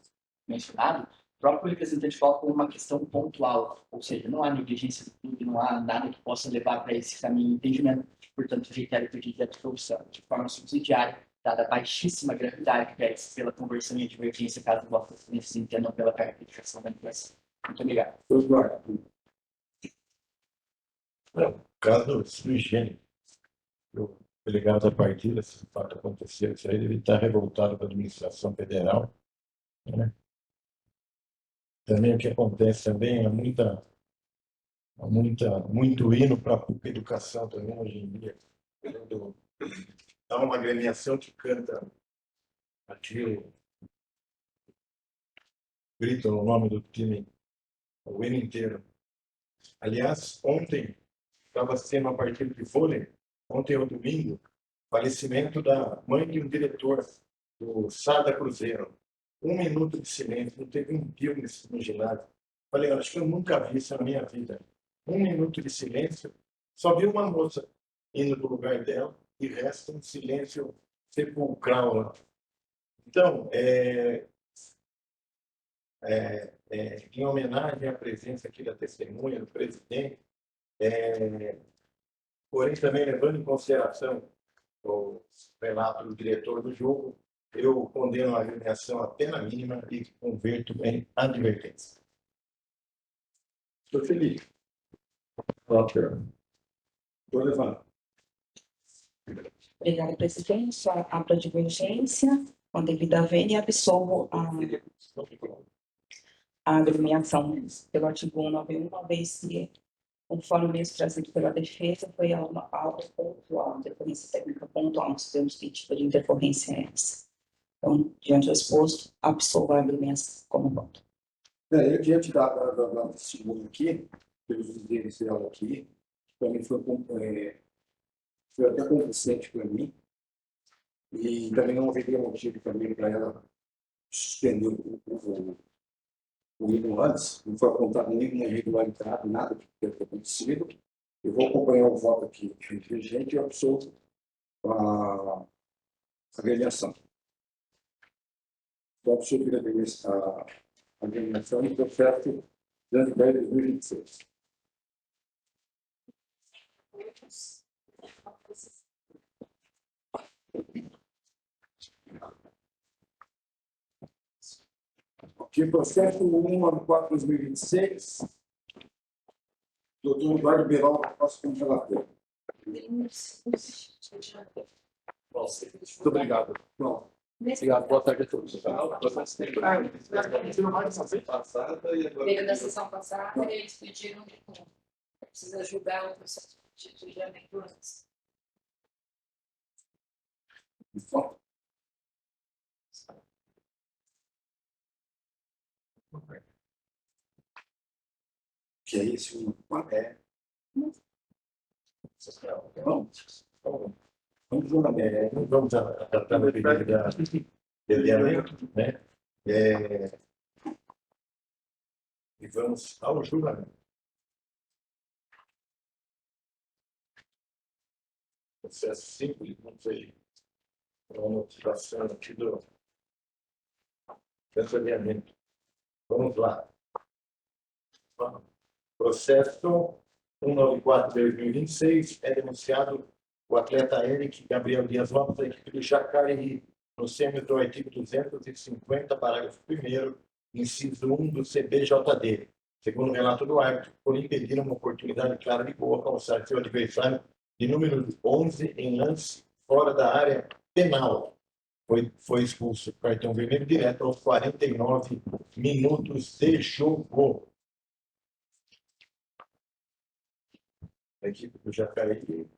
C: mencionado, o próprio representante coloca uma questão pontual, ou seja, não há negligência do clube, não há nada que possa levar para esse caminho de entendimento. Portanto, reitero o pedido de absolvição de forma subsidiária, dada a baixíssima gravidade que é pela conversão e divergência, caso vossas se entendam pela caracterização da infração. Muito obrigado.
A: Eduardo.
G: Caso sui generis. delegado da partida, se de fato acontecer isso aí, ele está revoltado com a administração federal, né? Também o que acontece também é muito hino para a PUC Educação também hoje em dia. Há uma agremiação que canta aqui, gritam o nome do time o hino inteiro. Aliás, ontem estava sendo uma partida de vôlei, ontem ou domingo, falecimento da mãe de um diretor do Sada Cruzeiro. 1 minuto de silêncio, não teve um filme no ginásio. Falei, acho que eu nunca vi isso na minha vida. 1 minuto de silêncio, só vi uma moça indo para o lugar dela e resta um silêncio sepulcral lá. Então, em homenagem à presença aqui da testemunha, do presidente, porém também levando em consideração o relato do diretor do jogo, eu condeno a agremiação à pena mínima e converto em advertência.
A: Estou feliz. Estou levando.
F: Obrigada, presidente. Só abro a divergência com a devida vênia e absolvo a agremiação pelo artigo 191, uma vez que, conforme mesmo trazido pela defesa, foi algo pontual, intercorrência técnica pontual, não sabemos que tipo de intercorrência é essa. Então, diante do exposto, absolvo a agremiação como voto.
A: Diante da testemunha aqui, pelos dizeres dela aqui, para mim foi até convincente para mim, e também não haveria motivo também para ela suspender o hino antes, não foi apontado nenhuma irregularidade, nada que tenha acontecido. Eu vou acompanhar o voto aqui inteligente e absolvo a agremiação. Então, absolvo a agremiação no processo de 2026. Que processo 1/4/2026, doutor Eduardo Beral, nosso relator. Muito obrigado. Pronto. Obrigado. Boa tarde a todos.
D: Veio da sessão passada e eles pediram que precisa julgar o processo de julgamento antes.
A: Que é isso? Vamos julgamento.
G: Vamos tratar do pedido de adiamento, né? E vamos ao julgamento. Processo simples, não sei. Uma notificação aqui do adiamento. Vamos lá. Processo 194/2026 é denunciado o atleta Eric Gabriel Dias Lopes, da equipe do Jacareí, no âmbito do artigo 250, parágrafo 1º, inciso 1 do CBJD, segundo o relato do árbitro, por impedir uma oportunidade clara de gol alcançar seu adversário de número 11 em lance fora da área penal. Foi expulso, cartão vermelho direto aos 49 minutos de jogo. A equipe do Jacareí.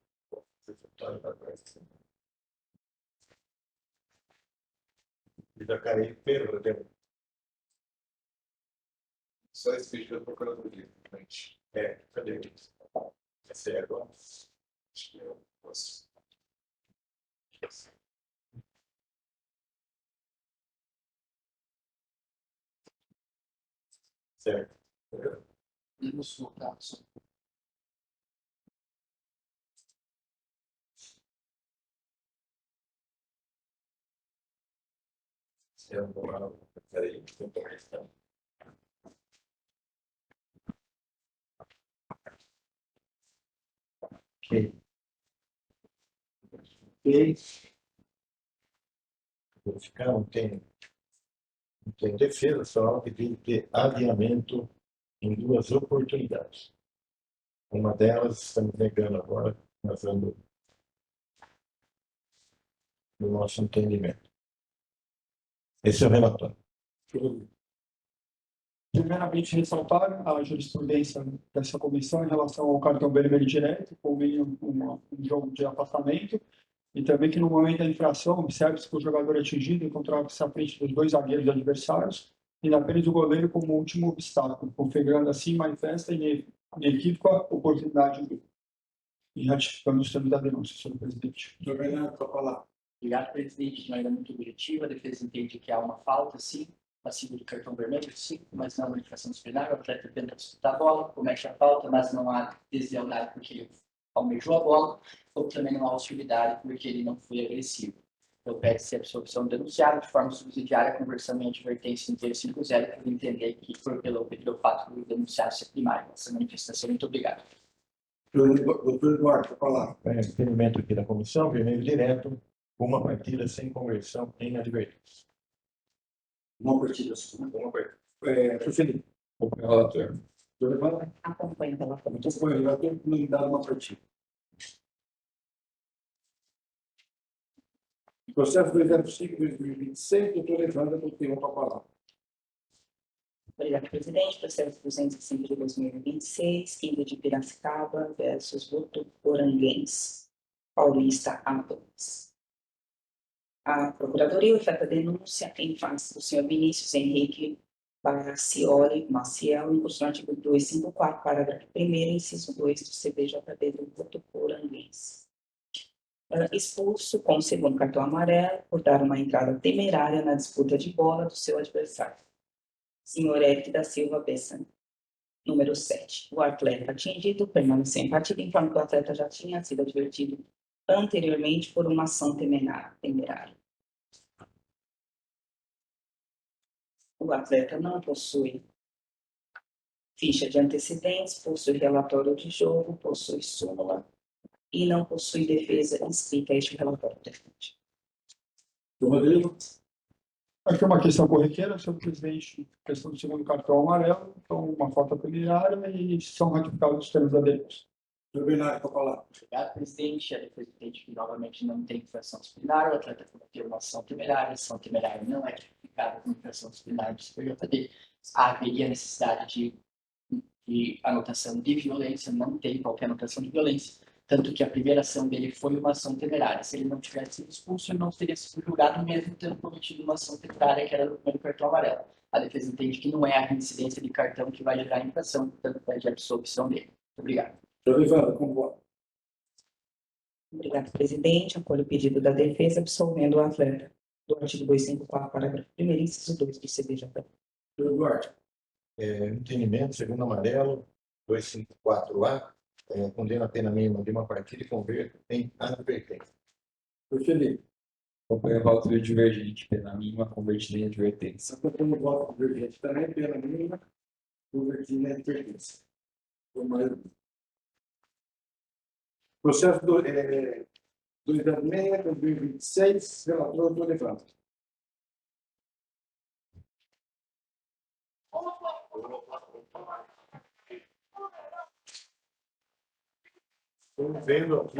G: O Jacareí perdeu.
E: Só esse vídeo da procuradoria, gente.
G: Cadê isso? Essa é agora?
E: Acho que eu posso.
G: Certo.
C: Nos votados.
G: Peraí, tem que questão. Ok. Vou ficar, não tem defesa, só pedido de adiamento em 2 oportunidades. Uma delas, estamos negando agora, nós vamos no nosso entendimento. Esse é o relatório.
H: Primeiramente, ressaltar a jurisprudência dessa comissão em relação ao cartão vermelho direto, como um jogo de afastamento, e também que no momento da infração, observe-se que o jogador atingido encontrava-se à frente dos dois zagueiros adversários e na frente do goleiro como último obstáculo, configurando assim manifesta e inequívoca oportunidade do e ratificando os termos da denúncia, senhor presidente.
A: Doutor Bernardo, para falar.
C: Obrigado, presidente. De maneira muito objetiva, a defesa entende que há uma falta, sim, passivo de cartão vermelho, sim, mas não uma infração disciplinar. O atleta tenta disputar a bola, comete a falta, mas não há deslealdade porque ele almejou a bola, ou também não há hostilidade porque ele não foi agressivo. Então, pede-se a absolvição do denunciado de forma subsidiária, conversando em advertência em 50 por entender que foi pelo fato do denunciado ser primário. Essa manifestação, muito obrigado.
A: Doutor Eduardo, para falar.
G: Entendimento aqui da comissão, vermelho direto, uma partida sem conversão em advertência.
A: Uma partida só.
G: Uma partida.
A: Doutor Felipe.
B: O relator.
A: Doutor Evandro.
F: Acompanho pela
A: Então, foi o relator que me dá uma partida. Processo 205/2026, doutor Evandro, tem uma palavra.
F: Obrigado, presidente. Processo 205 de 2026, Quinta de Piracicaba versus Votuporanguense, Paulista A2. A Procuradoria oferta denúncia em face do senhor Vinícius Henrique Baracioli Maciel, em curso no artigo 254, parágrafo 1º, inciso 2 do CBJB do Votuporanguense. Expulso com o segundo cartão amarelo por dar uma entrada temerária na disputa de bola do seu adversário. Senhor Eric da Silva Bessa, número 7. O atleta atingido permaneceu em partida enquanto o atleta já tinha sido advertido anteriormente por uma ação temerária. O atleta não possui ficha de antecedentes, possui relatório de jogo, possui súmula e não possui defesa inscrita a este relatório. Presidente.
A: Doutor Rodrigo.
H: Aqui é uma questão corriqueira, senhor presidente, questão do segundo cartão amarelo, então uma falta temerária e são ratificados os termos da denúncia.
A: Doutor Bernardo, para falar.
C: Obrigado, presidente. A defesa entende que novamente não tem infração disciplinar, o atleta cometeu uma ação temerária, a ação temerária não é tipificada como infração disciplinar do CPJD. Haveria necessidade de anotação de violência, não tem qualquer anotação de violência, tanto que a primeira ação dele foi uma ação temerária. Se ele não tivesse sido expulso, ele não teria sido julgado mesmo tendo cometido uma ação temerária, que era do primeiro cartão amarelo. A defesa entende que não é a reincidência de cartão que vai gerar a infração, portanto pede a absolvição dele. Muito obrigado.
A: Doutor Evandro, como voto?
F: Obrigado, presidente. Acolho o pedido da defesa, absolvendo o atleta do artigo 254, parágrafo 1º, inciso 2 do CBJB.
A: Doutor Eduardo.
G: Entendimento, segundo amarelo, 254A, condena a pena mínima de uma partida e converte em advertência.
A: Doutor Felipe.
B: Acompanho o voto divergente, pena mínima convertida em advertência.
A: Acompanho o voto divergente também, pena mínima, convertida em advertência. Processo 206/2026, relator doutor Evandro.
G: Estou vendo aqui,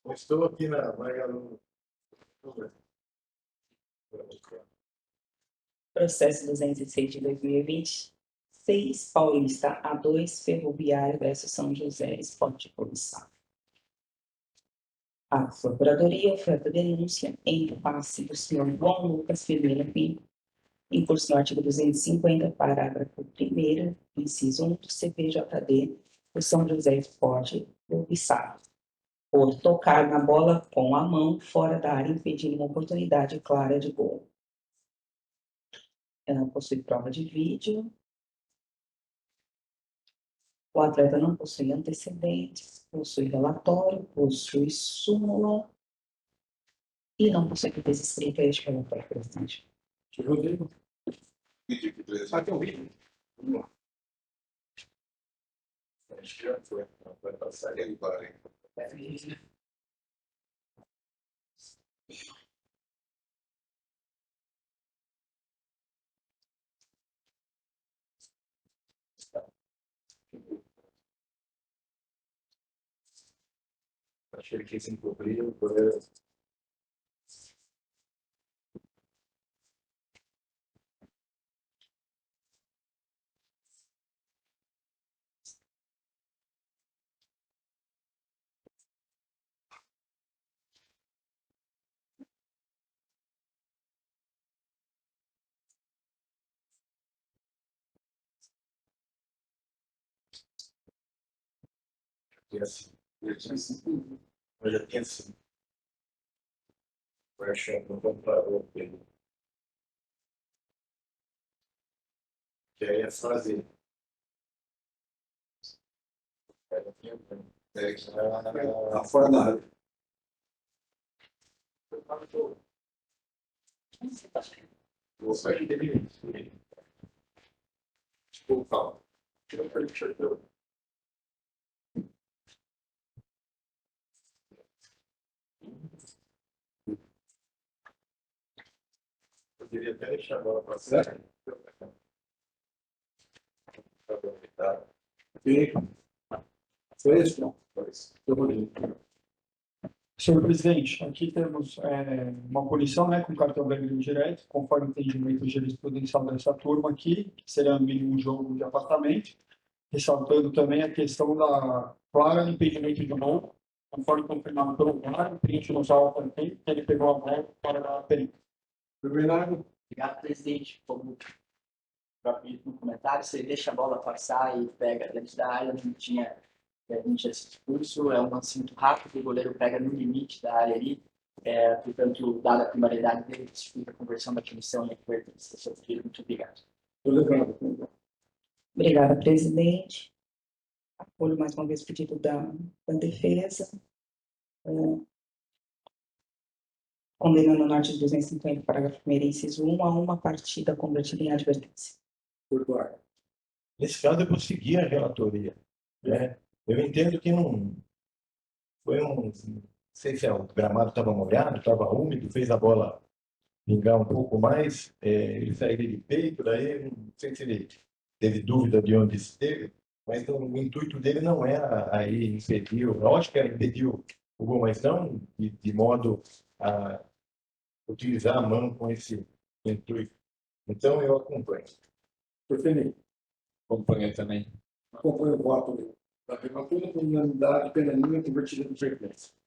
G: não estou aqui na Magalu.
F: Processo 206 de 2026, Paulista A2, Ferroviário versus São José, Esporte Policial. A Procuradoria oferta denúncia em face do senhor João Lucas Firmino Pinto, em curso no artigo 250, parágrafo 1º, inciso 1 do CPJD, do São José Esporte Policial, por tocar na bola com a mão fora da área, impedindo uma oportunidade clara de gol. Ela possui prova de vídeo. O atleta não possui antecedentes, possui relatório, possui súmula e não possui defesa escrita a este relatório, presidente.
A: Doutor Rodrigo.
E: Tem um vídeo.
G: Vamos lá. Acho que já foi. Vai passar aí agora, hein? Acho que ele quis encobrir o goleiro. E assim, eu já tinha assim. Vai achar no computador dele. Que aí é fazer.
A: Tá fora da área.
G: Vou sair dele. Desculpa. Eu queria até deixar a bola passar.
A: Ok? Foi isso? Não. Foi isso.
H: Senhor presidente, aqui temos uma punição, né, com cartão vermelho direto, conforme o entendimento jurisprudencial dessa turma aqui, que será no mínimo um jogo de afastamento, ressaltando também a questão da clara impedimento de gol, conforme confirmado pelo VAR, o print nos autos aqui, que ele pegou a bola para a perigo.
A: Bernardo,
C: Obrigado, presidente. Como próprio dito no comentário, você deixa a bola passar e pega dentro da área, não tinha esse discurso, é um lance muito rápido, o goleiro pega no limite da área ali, portanto, dada a primariedade dele, justifica a conversão da comissão e a coerência do seu filho. Muito obrigado.
A: tô lembrando.
F: Obrigada, presidente. Apoio mais uma vez o pedido da defesa. Condenando no artigo 250, parágrafo 1º, inciso 1, a uma partida convertida em advertência.
A: Por claro.
G: Nesse caso, eu vou seguir a relatoria. Né? Eu entendo que não foi não sei se o gramado estava molhado, estava úmido, fez a bola pingar um pouco mais, ele saiu de peito, daí não sei se ele teve dúvida de onde esteve, mas então, o intuito dele não era aí impedir, eu acho que era impedir o gol, mas não de modo a utilizar a mão com esse intuito. Então, eu acompanho.
A: Perfeito.
B: Acompanha também.
A: Acompanho o voto da relatora com unanimidade pela linha convertida em frequência.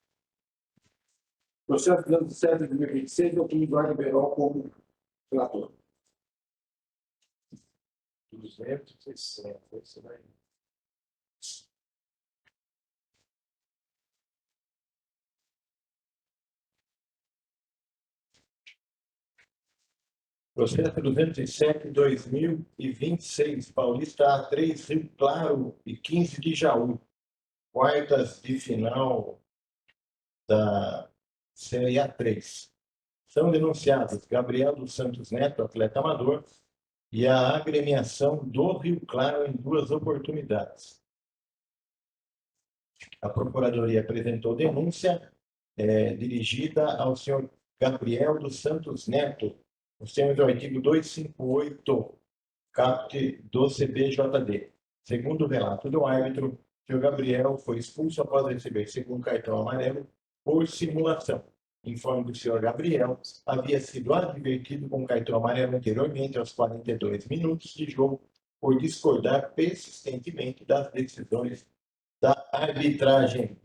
A: Processo 207 de 2026, eu tenho Eduardo Berol como relator.
G: 260, isso daí. Processo 207/2026, Paulista A3, Rio Claro e 15 de Jaú. Quartas de final da Série A3. São denunciados Gabriel dos Santos Neto, atleta amador, e a agremiação do Rio Claro em 2 oportunidades. A Procuradoria apresentou denúncia dirigida ao senhor Gabriel dos Santos Neto, nos termos do artigo 258, caput do CBJD. Segundo o relato do árbitro, o senhor Gabriel foi expulso após receber segundo cartão amarelo por simulação. Informe que o senhor Gabriel havia sido advertido com cartão amarelo anteriormente aos 42 minutos de jogo por discordar persistentemente das decisões da arbitragem.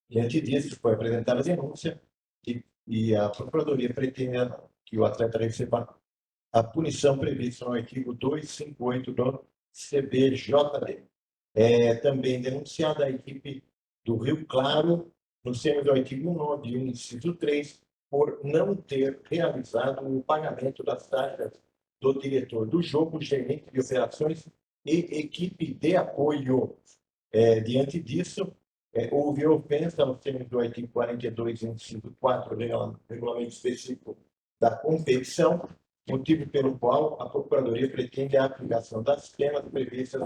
G: Diante disso, foi apresentada a denúncia e a Procuradoria pretende que o atleta receba a punição prevista no artigo 258 do CBJD. Também denunciada a equipe do Rio Claro, no termos do artigo 191, inciso 3, por não ter realizado o pagamento das taxas do diretor do jogo, gerente de operações e equipe de apoio. Diante disso, houve ofensa aos termos do artigo 42, inciso 4, regulamento específico da competição, motivo pelo qual a Procuradoria pretende a aplicação das penas previstas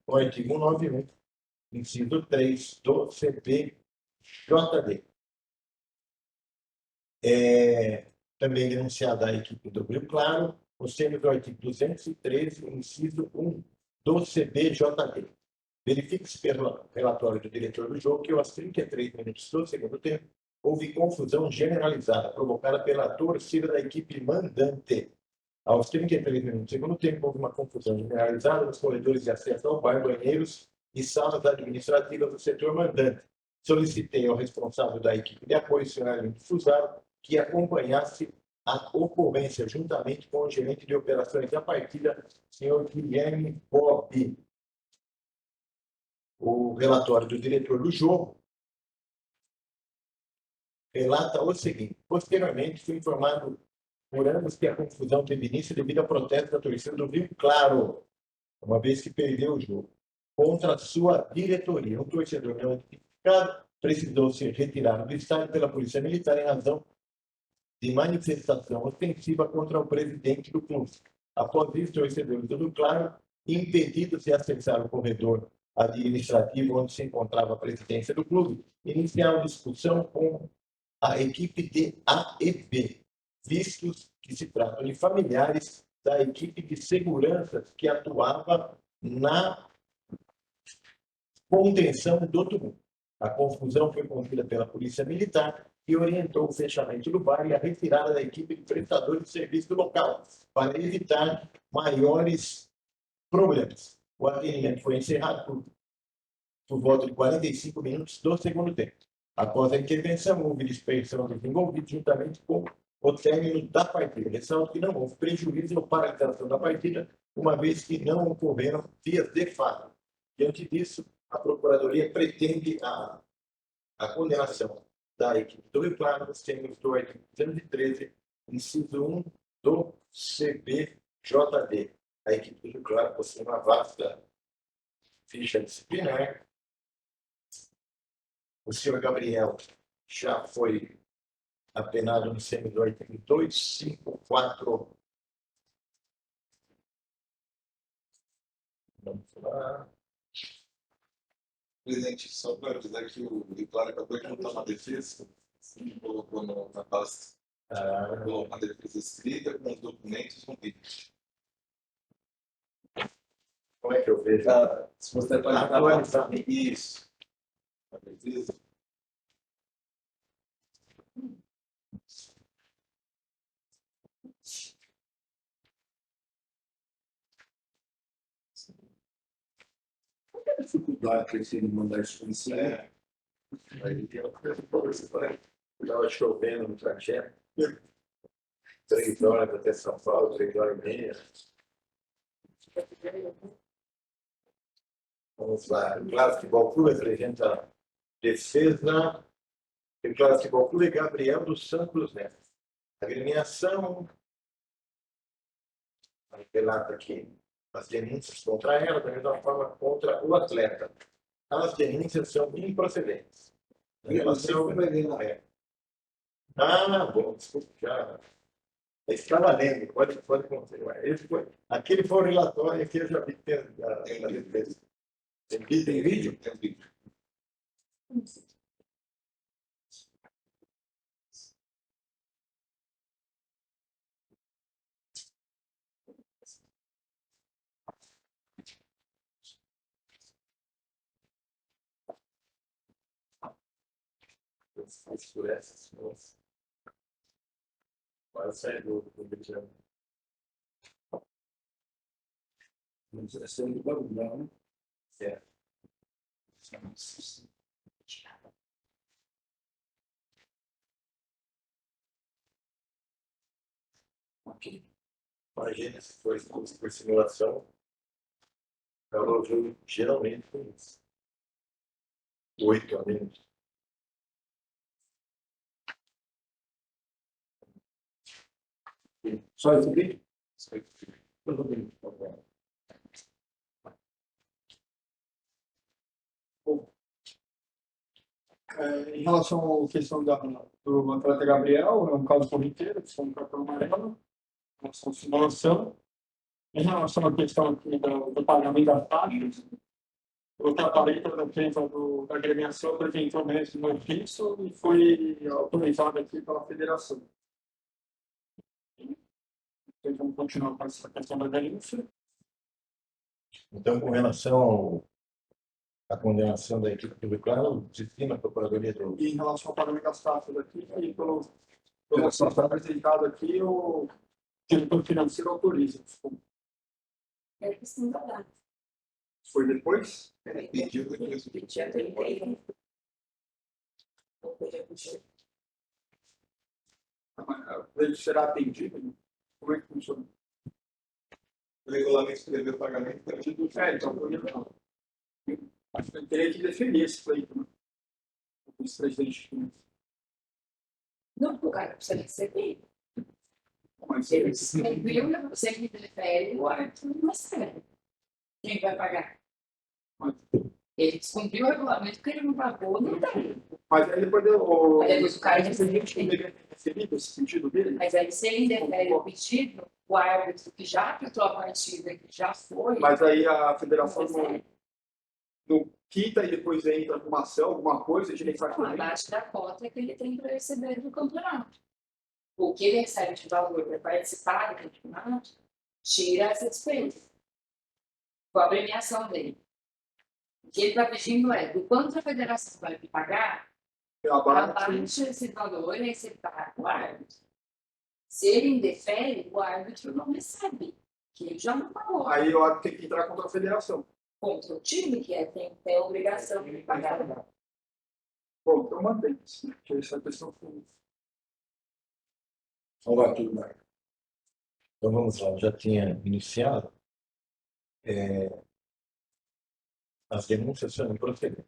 G: no artigo 191, inciso 3 do CPJD. Também denunciada a equipe do Rio Claro, os termos do artigo 213, inciso 1 do CBJD. Verifique-se pelo relatório do diretor do jogo que aos 33 minutos do segundo tempo houve confusão generalizada provocada pela torcida da equipe mandante. Aos 33 minutos do segundo tempo houve uma confusão generalizada nos corredores de acesso ao bar, banheiros e salas administrativas do setor mandante. Solicitei ao responsável da equipe de apoio, Sr. Arlindo Fusaro, que acompanhasse a ocorrência juntamente com o gerente de operações da partida, Sr. Guilherme Bob. O relatório do diretor do jogo relata o seguinte: posteriormente, fui informado por ambos que a confusão teve início devido ao protesto da torcida do Rio Claro, uma vez que perdeu o jogo, contra a sua diretoria. Um torcedor não identificado precisou ser retirado do estádio pela Polícia Militar em razão de manifestação ofensiva contra o presidente do clube. Após isso, torcedores do Rio Claro, impedidos de acessar o corredor administrativo onde se encontrava a presidência do clube, iniciaram discussão com a equipe de A e B, vistos que se tratam de familiares da equipe de segurança que atuava na contenção do tumulto. A confusão foi contida pela Polícia Militar, que orientou o fechamento do bar e a retirada da equipe de prestadores de serviço do local, para evitar maiores problemas. O atendimento foi encerrado por volta de 45 minutos do segundo tempo. Após a intervenção, houve dispersão dos envolvidos juntamente com o término da partida. Ressalto que não houve prejuízo ou paralisação da partida, uma vez que não ocorreram vias de fato. Diante disso, a Procuradoria pretende a condenação da equipe do Rio Claro nos termos do artigo 213, inciso 1 do CBJD. A equipe do Rio Claro possui uma vasta ficha disciplinar. O senhor Gabriel já foi apenado no CM do artigo 254. Vamos lá.
E: Presidente, só para avisar que o Claro acabou de montar uma defesa, colocou na pasta, colocou uma defesa escrita com os documentos com vídeo.
G: Como é que eu vejo?
E: Se você pode
G: Atualizar.
E: isso. A defesa.
A: Dificuldade que eles mandar isso em si.
G: Aí tem uma coisa para você falar. Estava chovendo no trajeto. 3 horas até São Paulo, 3 horas e meia. Vamos lá. O Claro Futebol Clube apresenta defesa. O Claro Futebol Clube é Gabriel dos Santos Neto. Agremiação. Relata aqui as denúncias contra ela, da mesma forma contra o atleta. As denúncias são improcedentes. Em relação. Bom, desculpa, já. Estava lendo, pode continuar. Aquele foi o relatório que eu já vi. Tem vídeo?
E: Tem vídeo.
G: Por essas coisas. Quase sair do vídeo.
A: Mas é sendo barulhão, né?
G: É.
A: Ok.
G: Imagina se for expulso por simulação. Ela jogo geralmente com isso. 8 a menos.
A: Só esse vídeo?
E: Isso.
A: Tudo bem.
H: Em relação à questão do atleta Gabriel, é um caso corriqueiro, que são um cartão amarelo, relação à simulação. Em relação à questão aqui do pagamento das taxas, o tratamento da defesa da agremiação apresentou mesmo no ofício e foi autorizado aqui pela federação. Então, vamos continuar com essa questão da denúncia.
G: Então, com relação a condenação da equipe do Claro, destina a Procuradoria do
H: E em relação ao pagamento das taxas aqui, aí pelo está apresentado aqui, o diretor financeiro autoriza.
D: É questão da data.
H: Foi depois?
E: Pediu depois.
D: Dia 31. Ou podia puxar.
H: Ele será atendido? Como é que funciona?
E: O regulamento escreveu o pagamento.
H: Então, acho que eu teria que definir esse pleito, né? Os presidentes.
D: Não, o cara precisa receber.
H: Mas
D: Se ele descumpriu, você que prefere, o Arthur não recebe. Quem vai pagar? Ele descumpriu o regulamento porque ele não pagou, não tem.
H: Mas aí depois o.
D: Aí depois o cara
H: deveria ter recebido esse sentido dele.
D: Mas aí, se ele indefere o pedido, o árbitro que já apitou a partida, que já foi.
H: Mas aí a federação
D: não recebe.
H: não quita e depois entra com uma ação, alguma coisa, ele faz também.
D: Abaixo da cota que ele tem para receber do campeonato. O que ele recebe de valor para participar do campeonato, tira essa despesa. Com a premiação dele. O que ele está pedindo é, do quanto a federação vai me pagar, abaixa esse valor e você paga o árbitro. Se ele indefere, o árbitro não recebe, que ele já não pagou.
H: Aí eu acho que tem que entrar contra a federação.
D: Contra o time, que tem a obrigação de pagar.
H: Bom, então mantém-se, né? Porque essa questão foi.
G: Então vai tudo bem. Então vamos lá, já tinha iniciado as denúncias sendo procedidas.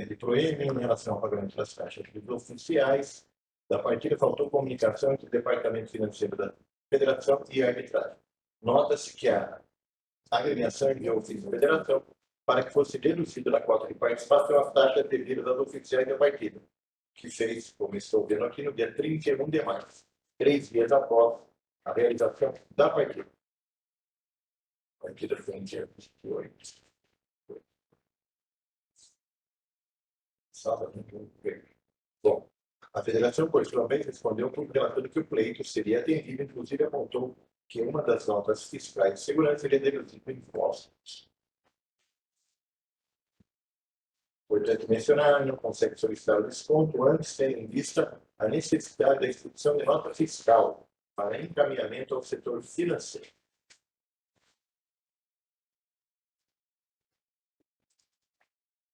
G: De proíbe em relação ao pagamento das taxas dos oficiais da partida, faltou comunicação entre o Departamento Financeiro da Federação e a arbitragem. Nota-se que a agremiação enviou ofício à Federação para que fosse deduzido da cota de participação as taxas devidas aos oficiais da partida, que fez, como estou vendo aqui, no dia 31 de março, 3 dias após a realização da partida. A partida foi no dia 28. Sábado, bom, a federação, por sua vez, respondeu relatando que o pleito seria atendido, inclusive apontou que uma das notas fiscais de segurança seria deduzida em impostos. Importante mencionar, não consegue solicitar o desconto antes tendo em vista a necessidade da instituição de nota fiscal para encaminhamento ao setor financeiro.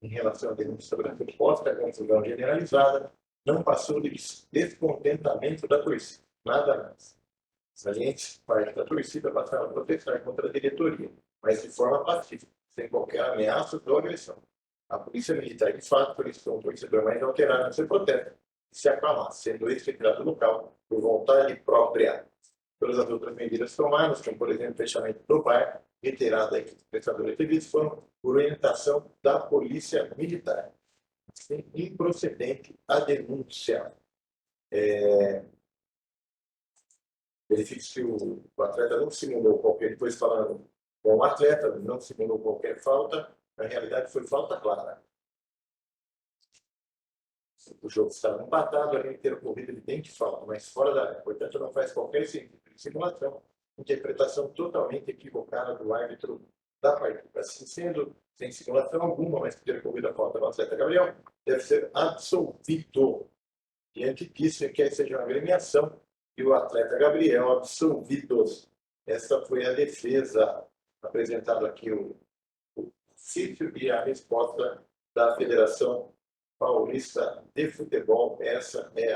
G: Em relação à denúncia sobre a proposta, a confusão generalizada não passou de descontentamento da torcida, nada mais. Salientes, parte da torcida passaram a protestar contra a diretoria, mas de forma pacífica, sem qualquer ameaça ou agressão. A polícia militar, de fato, solicitou um torcedor mais alterado no seu protesto e se acalmar, sendo esse retirado do local por vontade própria. Todas as outras medidas tomadas, como, por exemplo, o fechamento do bar, retirada da equipe prestadora de serviços, foram por orientação da polícia militar. Improcedente a denúncia. Verifique se o atleta não simulou qualquer, depois falando com o atleta, não simulou qualquer falta, na realidade foi falta clara. O jogo estava empatado, a ter ocorrido evidente falta, mas fora da área, portanto não faz qualquer simulação, interpretação totalmente equivocada do árbitro da partida. Assim sendo, sem simulação alguma, mas ter ocorrido a falta do atleta Gabriel, deve ser absolvido. Diante disso, quer seja uma agremiação, e o atleta Gabriel absolvidos. Essa foi a defesa apresentada aqui, o sítio e a resposta da Federação Paulista de Futebol. Essa é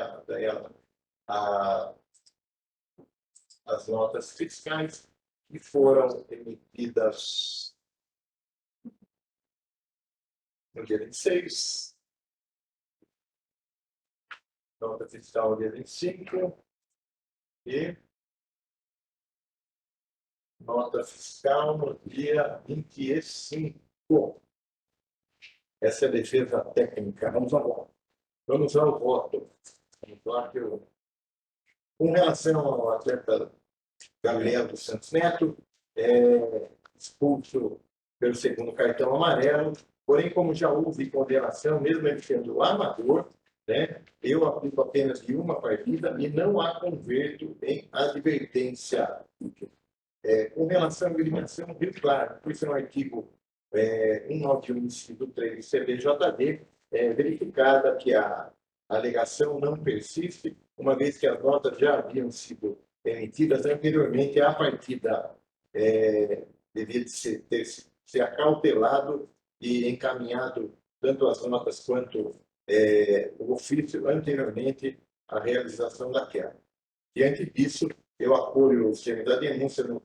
G: as notas fiscais que foram emitidas no dia 26, nota fiscal no dia 25 e nota fiscal no dia 25. Essa é a defesa técnica. Vamos ao voto. Vamos lá que com relação ao atleta Gabriel dos Santos Neto, expulso pelo segundo cartão amarelo, porém, como já houve condenação, mesmo ele sendo amador, né, eu aplico apenas de uma partida e não há converto em advertência. Com relação à eliminação, viu claro, por isso no artigo 191, inciso 3 do CBJD, é verificada que a alegação não persiste, uma vez que as notas já haviam sido emitidas anteriormente, a partida devia ser acautelado e encaminhado tanto as notas quanto o ofício anteriormente à realização daquela. Diante disso, eu acolho os termos da denúncia no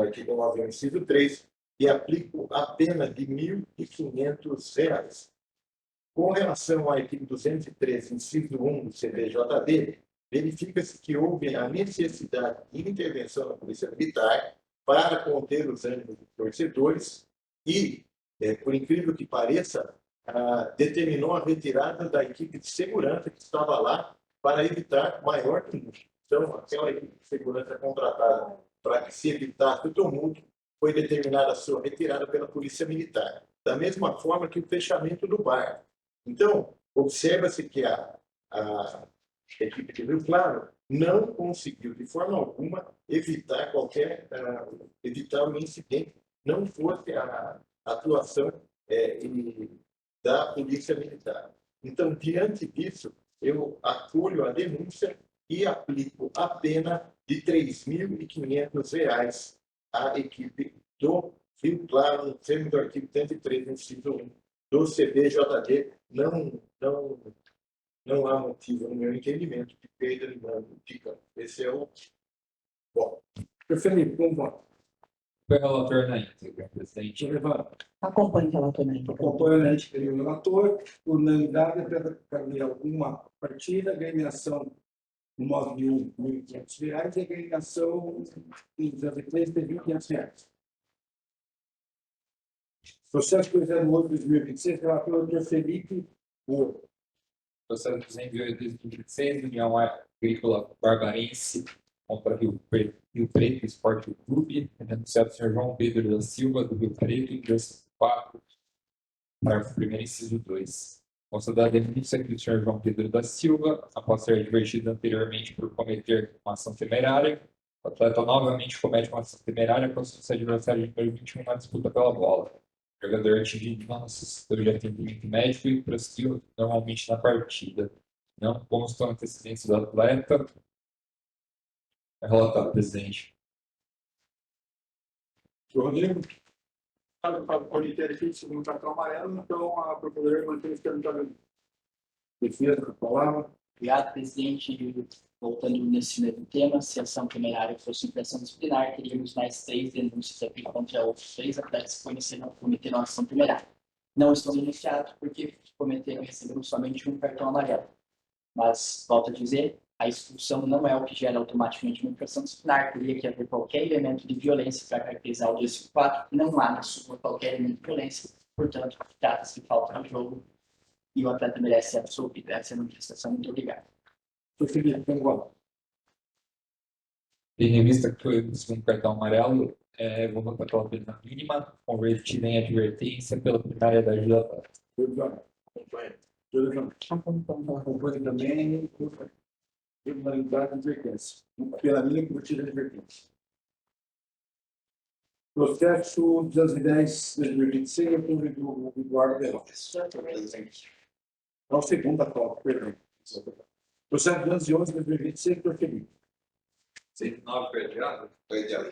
G: artigo 9, inciso 3, e aplico a pena de R$ 1.500. Com relação ao artigo 213, inciso 1 do CBJD, verifica-se que houve a necessidade de intervenção da Polícia Militar para conter os ânimos dos torcedores e, por incrível que pareça, determinou a retirada da equipe de segurança que estava lá para evitar maior tumulto. Então, aquela equipe de segurança contratada para que se evitasse o tumulto foi determinada a sua retirada pela Polícia Militar. Da mesma forma que o fechamento do bar. Então, observa-se que a equipe de Rio Claro não conseguiu, de forma alguma, evitar evitar um incidente, não fosse a atuação da Polícia Militar. Então, diante disso, eu acolho a denúncia e aplico a pena de R$ 3.500 à equipe do Rio Claro, no termo do artigo 103, inciso 1 do CBJD. Não há motivo, no meu entendimento, de perda de mando de campo. Esse é o... Bom.
A: Felipe, como vai?
B: Foi relator na íntegra, presidente.
F: Acompanhe o relator na íntegra.
A: Acompanhante pelo relator, unanimidade para alguma partida, agremiação R$ 9.500 e agremiação de 3 de R$ 1.500. Processo 208/2026, relator Dr. Felipe Ouro.
B: Processo 208/2026, União Agrícola Barbarense contra Rio Preto Esporte Clube, denunciado o senhor João Pedro da Silva, do Rio Preto, endereço 4, parágrafo 1º, inciso 2. Consta a denúncia que o senhor João Pedro da Silva, após ser advertido anteriormente por cometer uma ação temerária, o atleta novamente comete uma ação temerária com seu adversário de número 21 na disputa pela bola. O jogador atingido não necessitou de atendimento médico e prosseguiu normalmente na partida. Não constam antecedentes do atleta. É relatado, presidente.
A: Rodrigo? Pode ter aqui segundo cartão amarelo, então a procuradora mantém esse termo. Defesa da palavra.
C: Obrigado, presidente. Voltando nesse mesmo tema, se a ação temerária fosse infração disciplinar, teríamos mais 3 denúncias aqui contra outros 3 atletas que cometeram ação temerária. Não estão denunciados porque receberam somente um cartão amarelo. Mas, volto a dizer, a expulsão não é o que gera automaticamente uma infração disciplinar. Teria que haver qualquer elemento de violência para caracterizar o disco 4. Não há na súmula qualquer elemento de violência. Portanto, trata-se de falta no jogo e o atleta merece ser absolvido. Essa é a manifestação. Muito obrigado.
A: Felipe, como vai?
B: Tendo em vista que foi o segundo cartão amarelo, vou votar pela pena mínima, convertida em advertência pela primária da ajuda tática.
A: Acompanhe também. Unanimidade de advertência. Pela minha convertida de advertência. Processo 210/2026, do Eduardo Veloz. É o segundo atual, perdão. Processo 211/2026, Dr. Felipe.
B: 109 foi adiado?
E: Foi adiado.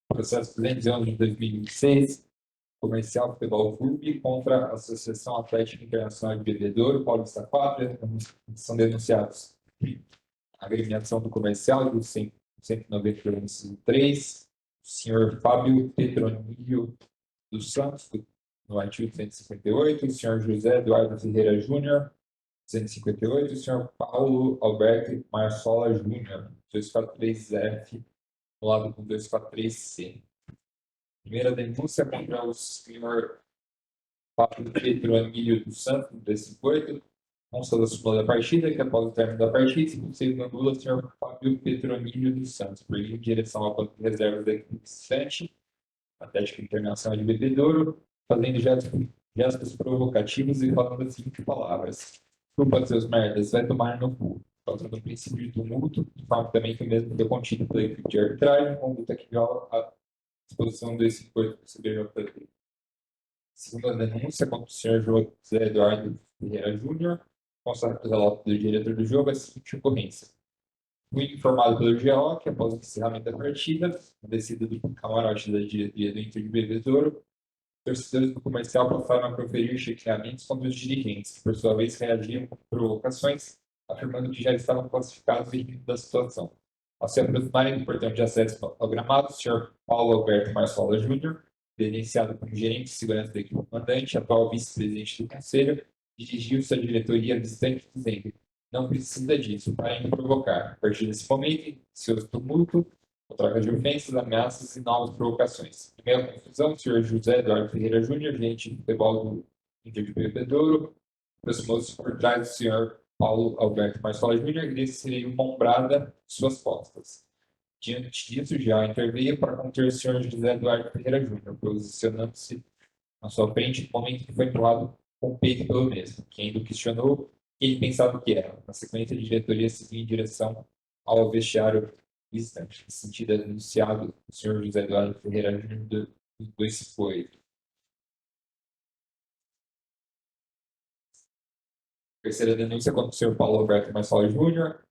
B: Processo 211 de 2026, Comercial Futebol Clube contra a Associação Atlética Internacional de Bebedouro, Paulista 4, são denunciados a agremiação do comercial do 191/3, o senhor Fábio Petronilho dos Santos, no artigo 158, o senhor José Eduardo Ferreira Júnior, 258, o senhor Paulo Alberto Marsola Júnior, 243F, no lado com 243C. Primeira denúncia contra o senhor Fábio Petronilho dos Santos, 258, consta da súmula da partida, que após o término da partida, se possível, anula o senhor Fábio Petronilho dos Santos, por ir em direção ao banco de reserva da equipe 7, Atlético Internacional de Bebedouro, fazendo gestos provocativos e falando as seguintes palavras: Culpa de seus merdas, vai tomar no cu. Causa do princípio de tumulto, de forma também que o mesmo deu contido pela equipe de arbitragem, conduta que viola a disposição desse coito do CBJP. Segunda denúncia contra o senhor José Eduardo Ferreira Júnior, constata do relato do diretor do jogo a seguinte ocorrência. Fui informado pelo GO que, após o encerramento da partida, a descida do camarote da diretoria do Inter de Bebedouro, torcedores do comercial passaram a proferir chequeamentos contra os dirigentes, que, por sua vez, reagiam com provocações, afirmando que já estavam classificados e rindo da situação. Ao se aproximarem do portão de acesso ao gramado, o senhor Paulo Alberto Marçola Júnior, credenciado como gerente de segurança da equipe mandante, atual vice-presidente do conselho, dirigiu-se à diretoria visitante dizendo: não precisa disso, para me provocar. A partir desse momento, seus tumulto, com troca de ofensas, ameaças e novas provocações. Em meio à confusão, o senhor José Eduardo Ferreira Júnior, gerente de futebol do Inter de Bebedouro, aproximou-se por trás do senhor Paulo Alberto Marçola Júnior e desferiu uma ombrada em suas costas. Diante disso, já interveio para conter o senhor José Eduardo Ferreira Júnior, posicionando-se à sua frente no momento que foi empurrado com o peito pelo mesmo, que ainda o questionou o que ele pensava que era. Na sequência, a diretoria seguiu em direção ao vestiário visitante. Nesse sentido, é denunciado o senhor José Eduardo Ferreira Júnior do 258. Terceira denúncia contra o senhor Paulo Alberto Marçal Júnior,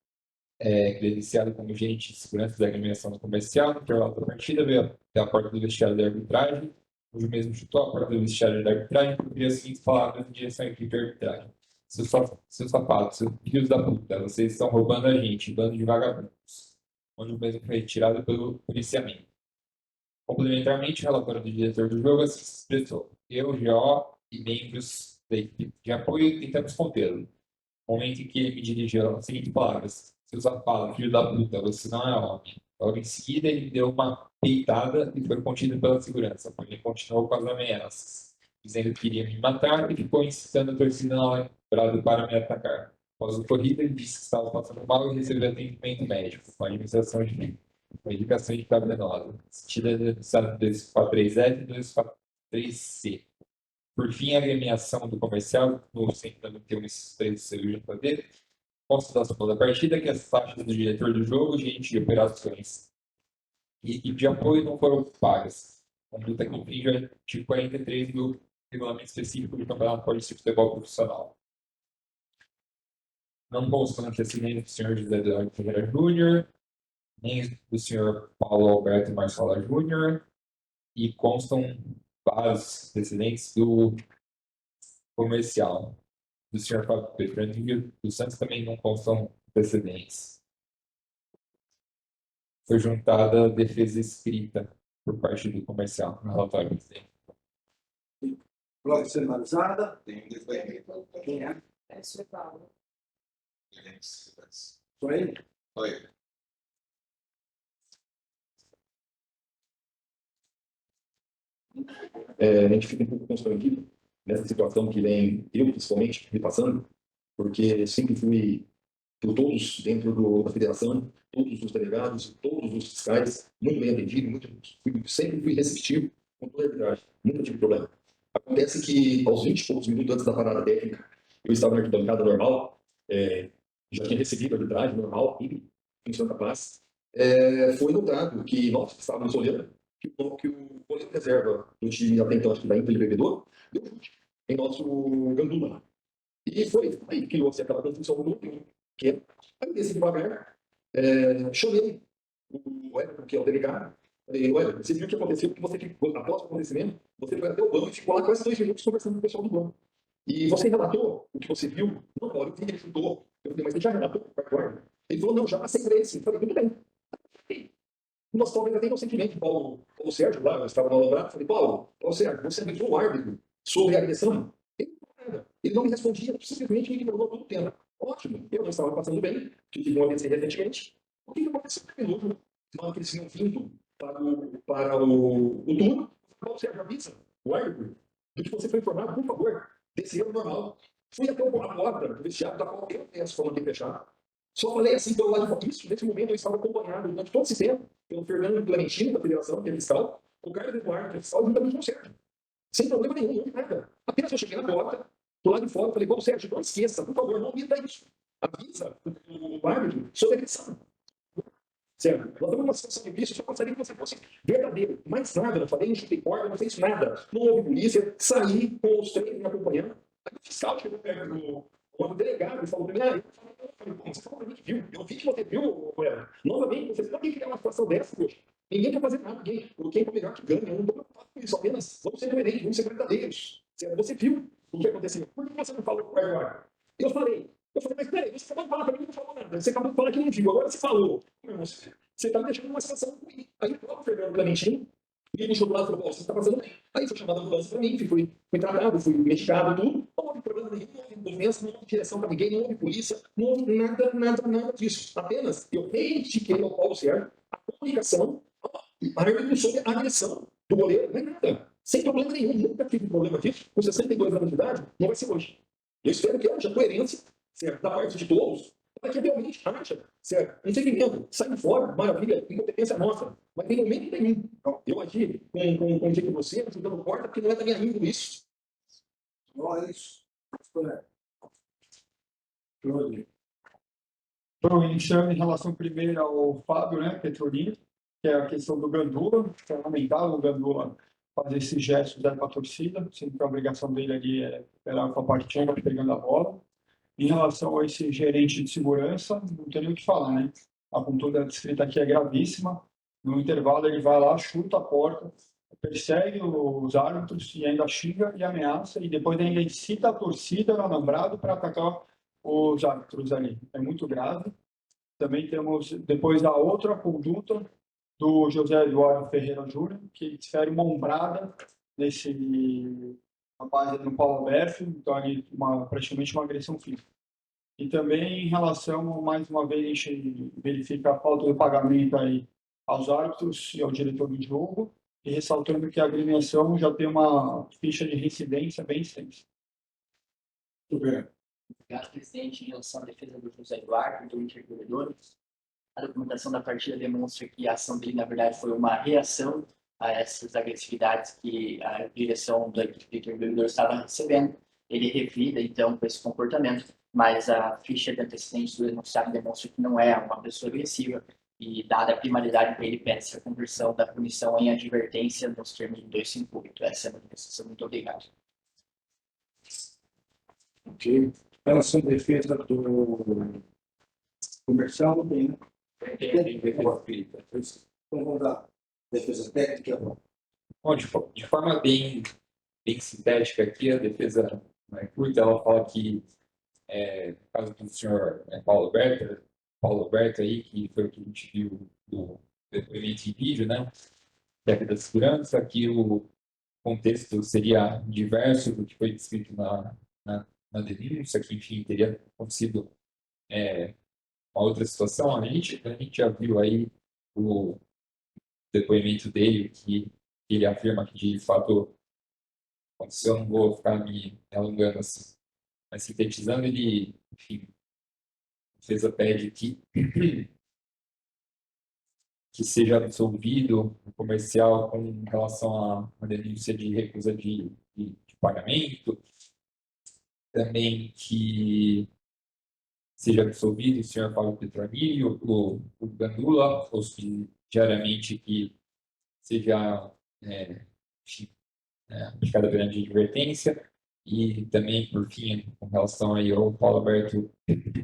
B: credenciado como gerente de segurança da agremiação comercial. No intervalo da partida, veio até a porta do vestiário da arbitragem, onde o mesmo chutou a porta do vestiário da arbitragem e proferiu as seguintes palavras em direção à equipe de arbitragem: seus sapatos, seus filhos da puta, vocês estão roubando a gente, bando de vagabundos. Onde o mesmo foi retirado pelo policiamento. Complementarmente, o relatório do diretor do jogo assim se expressou: eu, GO e membros da equipe de apoio tentamos contê-lo. No momento em que ele me dirigiu as seguintes palavras: seu safado, filho da puta, você não é homem. Logo em seguida, ele deu uma peitada e foi contido pela segurança, porém ele continuou com as ameaças, dizendo que iria me matar e ficou incitando a torcida na lembrada para me atacar. Após o ocorrido, ele disse que estava passando mal e recebeu atendimento médico, com administração de medicação de intravenosa, sentido denunciado 243F e 243C. Por fim, a agremiação do comercial, no centro da 91 do CBJP, constatação da partida que as taxas do diretor do jogo, gerente de operações e equipe de apoio não foram pagas. Conduta que infringe o artigo 43 do regulamento específico do Campeonato Paulista de Futebol Profissional. Não constam antecedentes do senhor José Eduardo Ferreira Júnior, nem do senhor Paulo Alberto Marçola Júnior, e constam vários antecedentes do comercial. Do senhor Fábio Petrânio dos Santos também não constam antecedentes. Foi juntada a defesa escrita por parte do comercial no relatório do presidente.
A: Prova sendo analisada.
E: Tem um depoimento.
A: Quem é?
D: É o senhor Paulo.
A: Só ele?
E: Oi.
I: A gente fica um pouco constrangido nessa situação que vem, eu principalmente, me passando, porque sempre fui, por todos dentro da federação, todos os delegados, todos os fiscais, muito bem atendido, sempre fui receptivo com toda a arbitragem, nunca tive problema. Acontece que, aos 20 e poucos minutos antes da parada técnica, eu estava na arquibancada normal, já tinha recebido a arbitragem normal, tudo, funcionando capaz. Foi notado que nós estávamos olhando que o goleiro reserva do time até então, acho que da Inter de Bebedouro, deu chute em nosso Gandula. E foi aí que criou-se aquela construção do grupo, que é aí desci devagar, chamei o Everton, que é o delegado, falei: Everton, você viu o que aconteceu, porque você ficou, após o acontecimento, você foi até o banco e ficou lá quase 2 minutos conversando com o pessoal do banco. E você relatou o que você viu? Não, Paulo, eu vi que ele chutou. Eu falei: mas você já relatou para o quarto? Ele falou: não, já passei por ele sim. Eu falei: tudo bem. Nós estávamos ainda recentemente, Paulo Sérgio, lá, eu estava no Alambrado, falei: Paulo Sérgio, você avisou o árbitro sobre a agressão? Ele não me respondia, simplesmente me ignorou todo o tempo. Ótimo, eu não estava passando bem, que tive uma vez recentemente. O que aconteceu? Peludo, na hora que eles tinham vindo para o turno, Paulo Sérgio, avisa o árbitro do que você foi informado, por favor, desceu normal. Fui até a porta do vestiário, da qual eu tenho essa forma de fechar. Só falei assim pelo lado de fora. Isso, nesse momento, eu estava acompanhado durante todo esse tempo pelo Fernando Clementino, da Federação, que é fiscal, o Carlos Eduardo, que é fiscal, juntamente com o Sérgio. Sem problema nenhum, não nada. Apenas eu cheguei na porta, do lado de fora, eu falei, bom, Sérgio, não esqueça, por favor, não omita isso. Avisa o árbitro sobre a agressão. Certo? Nós estamos numa situação difícil, eu só gostaria que você fosse verdadeiro. Mais nada, não falei, não chutei porta, não fiz nada. Não houve polícia, saí com os três me acompanhando. Aí o fiscal chegou perto do delegado e falou para mim, eu falei, você falou para mim que viu, eu vi que você viu, novamente, você pode criar uma situação dessa, poxa. Ninguém quer fazer nada, quem é melhor que ganha, eu não estou preocupado com isso, apenas vamos ser coerentes, vamos ser verdadeiros. Você viu o que aconteceu, por que você não falou com o Eduardo? Eu falei, mas peraí, você acabou de falar para mim que não falou nada, você acabou de falar que não viu, agora você falou. Você está me deixando numa situação ruim. Aí o próprio Fernando Clementino me deixou do lado e falou, você está fazendo bem. Aí foi chamada a ambulância para mim, fui tratado, fui medicado, tudo. Não houve problema nenhum, não houve doença, não houve direção para ninguém, não houve polícia, não houve nada disso. Apenas eu reivindiquei ao Paulo Sérgio a comunicação, a árbitro sobre a agressão do goleiro, não é nada. Sem problema nenhum, nunca tive problema disso. Com 62 anos de idade, não vai ser hoje. Eu espero que haja coerência, certo, da parte de todos, para que realmente haja, certo, um segmento, sai fora, maravilha, incompetência nossa, mas em momento nenhum. Eu agi com o jeito de você, ajudando porta, porque não é da minha índole isso.
A: Não é isso.
H: Então, iniciando em relação primeiro ao Fábio, né, Petrolino, que é a questão do Gandula, que é lamentável o Gandula fazer esses gestos para a torcida, sendo que a obrigação dele ali é esperar com a partida, pegando a bola. Em relação a esse gerente de segurança, não tem nem o que falar, né? A conduta descrita aqui é gravíssima. No intervalo, ele vai lá, chuta a porta, persegue os árbitros e ainda xinga e ameaça, e depois ainda incita a torcida, o alambrado, para atacar os árbitros ali. É muito grave. Também temos, depois, a outra conduta do José Eduardo Ferreira Júnior, que desfere uma ombrada nesse rapaz no Paulo Alberto, então ali praticamente uma agressão física. E também em relação, mais uma vez, a gente verifica a falta de pagamento aí aos árbitros e ao diretor do jogo, e ressaltando que a agremiação já tem uma ficha de reincidência bem extensa.
A: Muito bem.
C: Obrigado, presidente. Em relação à defesa do José Eduardo, do intercorredor, a documentação da partida demonstra que a ação dele, na verdade, foi uma reação a essas agressividades que a direção do intercorredor estava recebendo. Ele revida, então, com esse comportamento, mas a ficha de antecedentes do denunciado demonstra que não é uma pessoa agressiva e, dada a primaridade dele, pede-se a conversão da punição em advertência nos termos do 258. Essa é a manifestação. Muito obrigado.
A: Ok. Em relação à defesa do comercial, não tem, né? Então vamos dar defesa técnica.
B: Bom, de forma bem sintética aqui, a defesa curta, ela fala que, no caso do senhor Paulo Alberto aí, que foi o que a gente viu do depoimento em vídeo, né, da segurança, que o contexto seria diverso do que foi descrito na denúncia, que, enfim, teria acontecido uma outra situação. A gente já viu aí o depoimento dele, que ele afirma que, de fato, aconteceu. Eu não vou ficar me alongando assim, mas sintetizando, ele, enfim, a defesa pede que seja absolvido o comercial com relação a uma denúncia de recusa de pagamento, também que seja absolvido o senhor Paulo Petronilho, o Gandula, ou se diariamente que seja enfim, aplicada grande advertência, e também, por fim, com relação aí ao Paulo Alberto,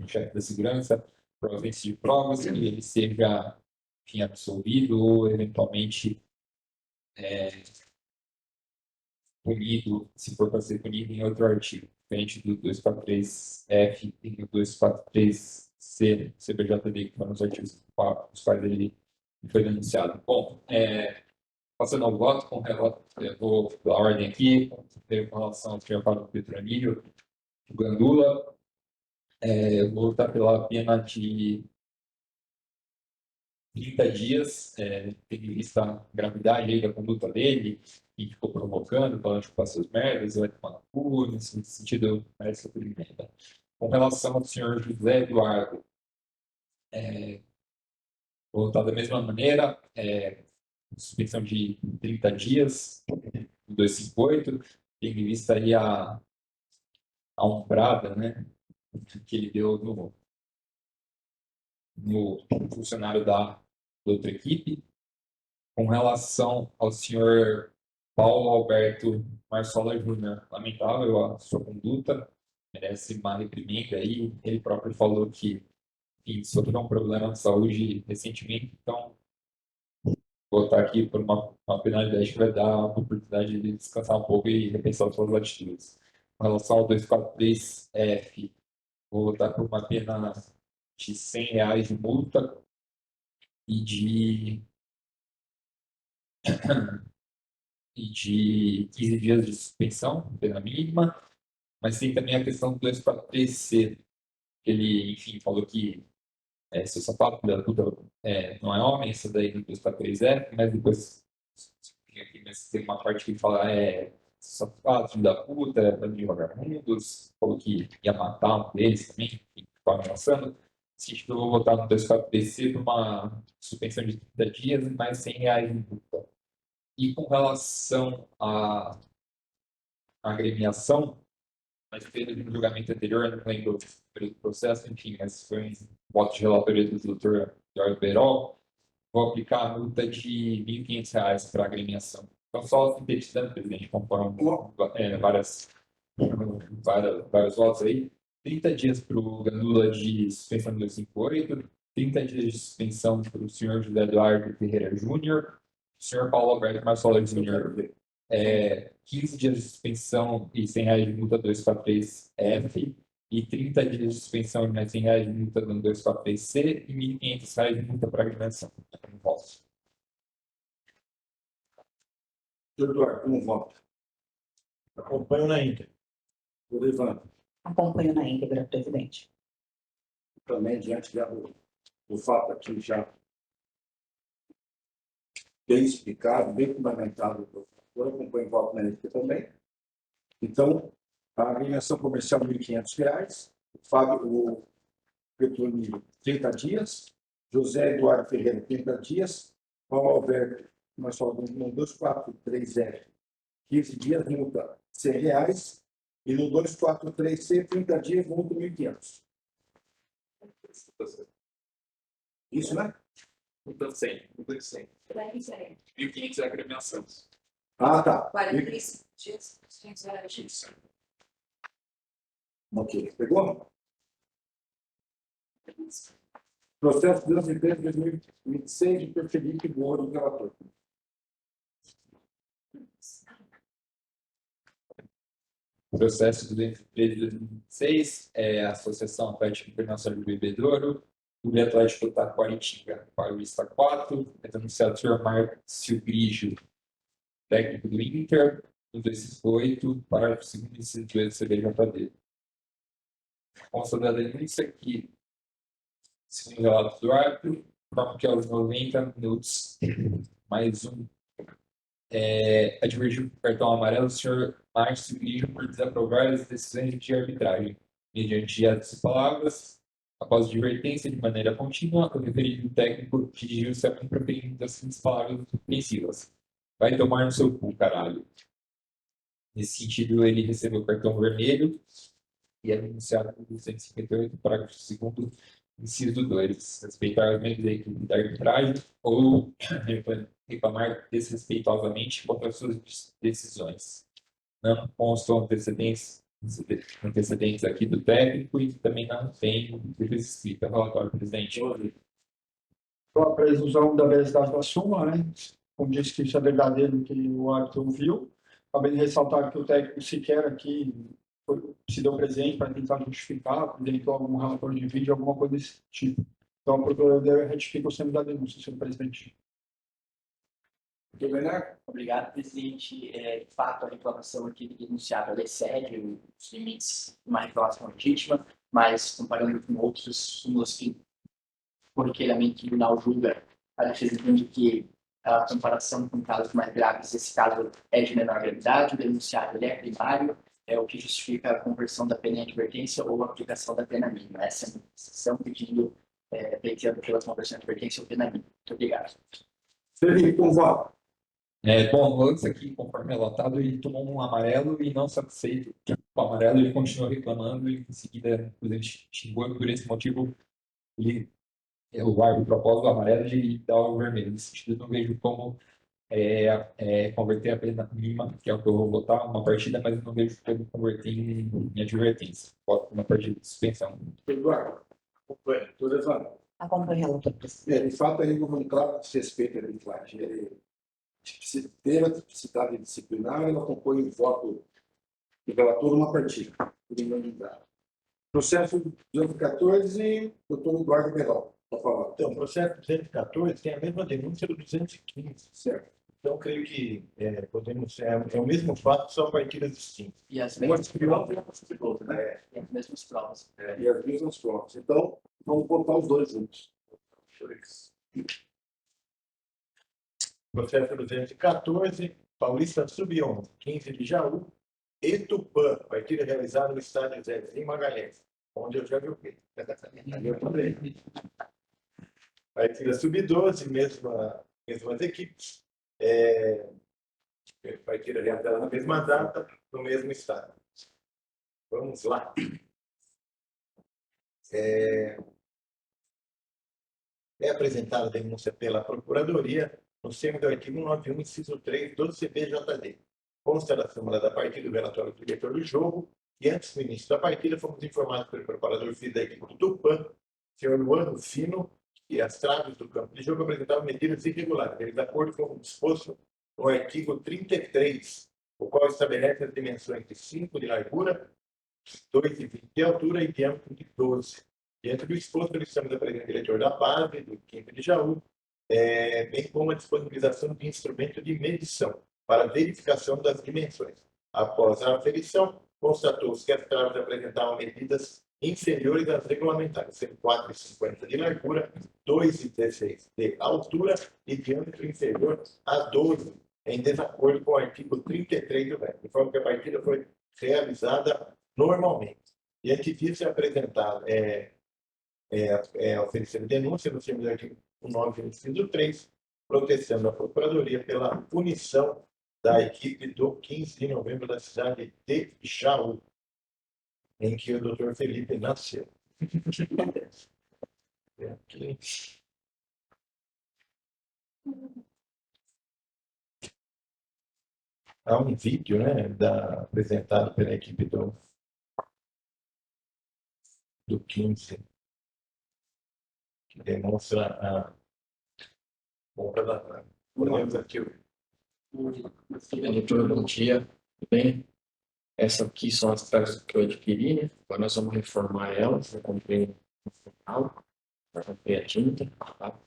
B: chefe da segurança, por ausência de provas, que ele seja, enfim, absolvido ou, eventualmente, punido, se for para ser punido, em outro artigo, diferente do 243F e do 243C, CBJD, que foram os artigos os quais ele foi denunciado. Bom, passando ao voto, com relato, eu vou pela ordem aqui, com relação ao senhor Paulo Petronilho, o Gandula, eu vou votar pela pena de 30 dias, tendo em vista a gravidade aí da conduta dele, que ficou provocando, falando que passou as merdas, vai tomar no cu, nesse sentido, merece a cumprimento. Com relação ao senhor José Eduardo, vou votar da mesma maneira, suspensão de 30 dias, 258, tendo em vista aí a a umbrada, né, que ele deu no funcionário da outra equipe. Com relação ao senhor Paulo Alberto Marsola Júnior, lamentável a sua conduta, merece uma reprimenda aí. Ele próprio falou que, enfim, sofreu um problema de saúde recentemente, então vou estar aqui por uma penalidade que vai dar a oportunidade de descansar um pouco e repensar suas atitudes. Com relação ao 243F, vou votar por uma pena de R$ 100 de multa e de 15 dias de suspensão, pena mínima, mas tem também a questão do 243C, que ele, enfim, falou que seu sapato da puta não é homem, isso daí do 243F, mas depois tem uma parte que fala seu sapato filho da puta, bando de vagabundos, falou que ia matar um deles também, enfim, estava ameaçando. Se eu vou votar no 243C por uma suspensão de 30 dias e mais R$ 100 de multa. E com relação à agremiação, mas teve no julgamento anterior, não lembro do processo, enfim, mas foi um voto de relatoria do Dr. Jorge Berol, vou aplicar a multa de R$ 1.500 para a agremiação. Então, só sintetizando, presidente, conforme vários votos aí, 30 dias para o Gandula de suspensão de 258, 30 dias de suspensão para o senhor José Eduardo Ferreira Júnior, o senhor Paulo Alberto Marsola Júnior, 15 dias de suspensão e R$ 100 de multa 243F, e 30 dias de suspensão e mais R$ 100 de multa no 243C e R$ 1.500 de multa para agremiação. Não posso.
A: Eduardo, como vota?
G: Acompanho na íntegra.
A: O Levando,
F: Acompanho na íntegra, presidente.
A: também diante do fato aqui já bem explicado, bem fundamentado, eu acompanho o voto na íntegra também. Então, a agremiação comercial R$ 1.500, o Petronio 30 dias, José Eduardo Ferreira 30 dias, Paulo Alberto, nós só no 243F, 15 dias, multa R$ 100, e no 243C, 30 dias, multa R$ 1.500. Isso, né?
B: Multa 100, multa 100. 1.500 é a agremiação.
A: Ah, tá.
D: 45 dias,
B: Isso.
A: Ok, pegou? Processo de 2026 de Felipe Moro, relator.
B: O processo de 2006 é a Associação Atlética Internacional de Bebedouro, Clube Atlético Taquaritinga, Paulista 4, é denunciado o senhor Márcio Grigio, técnico do Inter, no 258, parágrafo 2º, inciso 2 do CBJD. Consta da denúncia que, segundo o relato do árbitro, forma que aos 90 minutos, mais um, advertiu com cartão amarelo o senhor Márcio Grigio por desaprovar as decisões de arbitragem. Mediante essas palavras, após advertência de maneira contínua, o referido técnico dirigiu-se a mim proferindo as seguintes palavras ofensivas: vai tomar no seu cu, caralho. Nesse sentido, ele recebeu o cartão vermelho e é denunciado por 258, parágrafo 2º, inciso 2, respeitar as medidas da equipe da arbitragem ou reclamar desrespeitosamente contra as suas decisões. Não constam antecedentes aqui do técnico e também não tem defesa escrita. Relatório, presidente.
H: Então, a presunção da veracidade da súmula, né? Como disse que isso é verdadeiro, que o árbitro ouviu. Acabei de ressaltar que o técnico sequer aqui se deu presente para tentar justificar, apresentou algum relatório de vídeo, alguma coisa desse tipo. Então, a procuradora retifica o sendo da denúncia, senhor presidente.
A: Muito bem, né?
C: Obrigado, presidente. De fato, a reclamação aqui do denunciado excede os limites de uma reclamação legítima, mas comparando com outros súmulas que corriqueiramente o tribunal julga, a defesa entende que a comparação com casos mais graves, esse caso é de menor gravidade, o denunciado ele é primário, é o que justifica a conversão da pena em advertência ou a aplicação da pena mínima. Essa é a decisão pedindo, pleiteando pela conversão em advertência ou pena mínima. Muito obrigado.
A: Felipe, como vota?
B: Bom, antes aqui, conforme relatado, ele tomou um amarelo e não satisfeito com o amarelo, ele continuou reclamando e em seguida, inclusive, xingou e por esse motivo, ele, o árbitro após o amarelo e dá o vermelho. Nesse sentido, eu não vejo como converter a pena mínima, que é o que eu vou votar, uma partida, mas eu não vejo como converter em advertência. Voto uma partida de suspensão.
A: Eduardo, acompanha, estou levando.
F: Acompanha, relator presidente.
A: De fato, aí houve um claro desrespeito à arbitragem. Ele teve a tipicidade disciplinar, ela compõe o voto do relator numa partida, por unanimidade. Processo 214, doutor Eduardo Berol, por favor.
G: Então, o processo 214 tem a mesma denúncia do 215.
A: Certo.
G: Então, creio que podemos, é o mesmo fato, só partidas distintas.
C: E as
A: Uma
C: mesmas
A: disciplinar e outra disciplinar, né?
C: e as mesmas provas.
A: E as mesmas provas. Então, vamos botar os dois juntos.
G: Processo 214, Paulista Sub-11, 15 de Jaú, e Tupã, partida realizada no estádio Zezinho Magalhães, onde eu já joguei. Ali eu também. Partida Sub-12, mesmas equipes. Partida realizada na mesma data, no mesmo estádio. Vamos lá. É apresentada a denúncia pela Procuradoria no termo do artigo 91, inciso 3 do CPJD. Consta da súmula da partida do relatório do diretor do jogo e antes do início da partida fomos informados pelo preparador físico da equipe do Tupã, senhor Luano Fino, que as traves do campo de jogo apresentavam medidas irregulares, de acordo com o disposto no artigo 33, o qual estabelece as dimensões de 5 de largura, 2,20 de altura e diâmetro de 12. Diante do exposto, solicitamos a presença do diretor da base, do 5º de Jaú, bem como a disponibilização de instrumento de medição para verificação das dimensões. Após a aferição, constatou-se que as traves apresentavam medidas inferiores às regulamentares, sendo 4,50 de largura, 2,16 de altura e diâmetro inferior a 12, em desacordo com o artigo 33 do REC, de forma que a partida foi realizada normalmente. Diante disso, é apresentado, oferecendo denúncia no termo do artigo 9, inciso 3, protestando a Procuradoria pela punição da equipe do 15 de novembro da cidade de Jaú, em que o Dr. Felipe nasceu. Aqui. Há um vídeo, né, apresentado pela equipe do 15, que demonstra a compra da... Podemos aqui.
J: Doutor, bom dia, tudo bem? Essas aqui são as peças que eu adquiri, né? Agora nós vamos reformar elas. Eu comprei um final, eu comprei a tinta. Tá?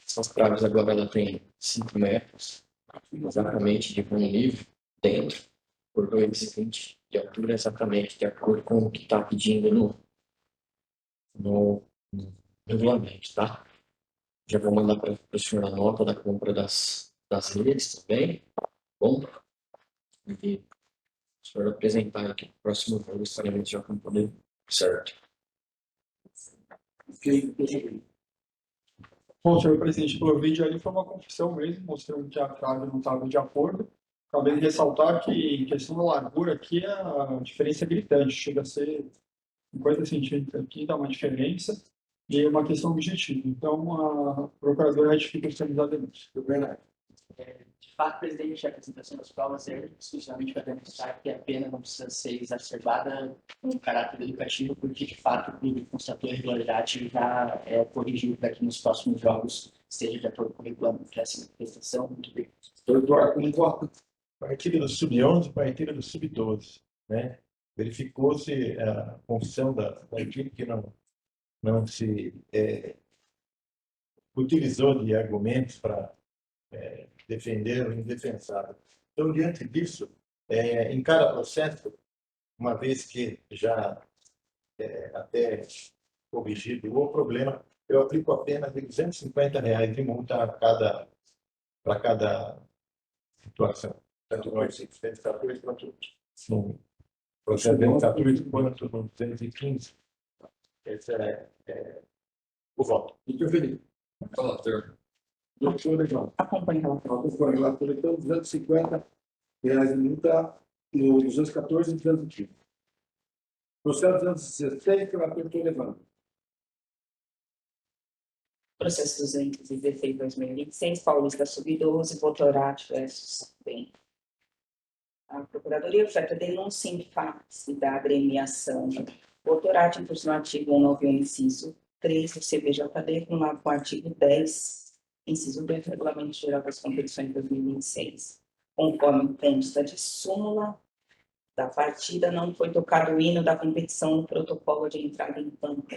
J: Essas traves agora ela tem 5 metros, exatamente de um livre dentro, por 2,20 de altura, exatamente de acordo com o que está pedindo no regulamento, tá? Já vou mandar para o senhor a nota da compra das redes também. Bom, e o senhor apresentar aqui no próximo jogo, estaremos já com o poder certo.
H: Bom, senhor presidente, pelo vídeo ali foi uma confusão mesmo, mostrando que a trave não estava de acordo. Acabei de ressaltar que, em questão da largura, aqui a diferença é gritante, chega a ser 50 centímetros aqui, dá uma diferença, e é uma questão objetiva. Então, a procuradora retifica os termos da denúncia.
C: De fato, presidente, a apresentação das provas é exclusivamente para demonstrar que a pena não precisa ser exacerbada com caráter educativo, porque, de fato, o clube constatou a irregularidade e já corrigiu para que nos próximos jogos esteja de acordo com o regulamento. Essa manifestação, muito bem.
A: Eduardo, como voto?
G: Partida do Sub-11, partida do Sub-12, né? Verificou-se a confissão da equipe que não se utilizou de argumentos para defender o indefensável. Então, diante disso, em cada processo, uma vez que já até corrigido o problema, eu aplico a pena de R$250 de multa para cada situação. Tanto no artigo 114 quanto no processo 114 quanto no 215. Esse é o voto.
A: Muito feliz.
B: Relator.
A: Doutor Legal.
F: Acompanhe o relatório.
A: Acompanho lá, então, R$250 de multa no 214 e 215. Processo 216, relator estou levando.
F: Processo 216/2026, Paulista Sub-12, Votorat versus BEM. A Procuradoria oferta denúncia em face da agremiação Votorat em função do artigo 191, inciso 3 do CBJD, com o artigo 10, inciso 2 do Regulamento Geral das Competições 2026. Conforme consta de súmula da partida, não foi tocado o hino da competição no protocolo de entrada em campo.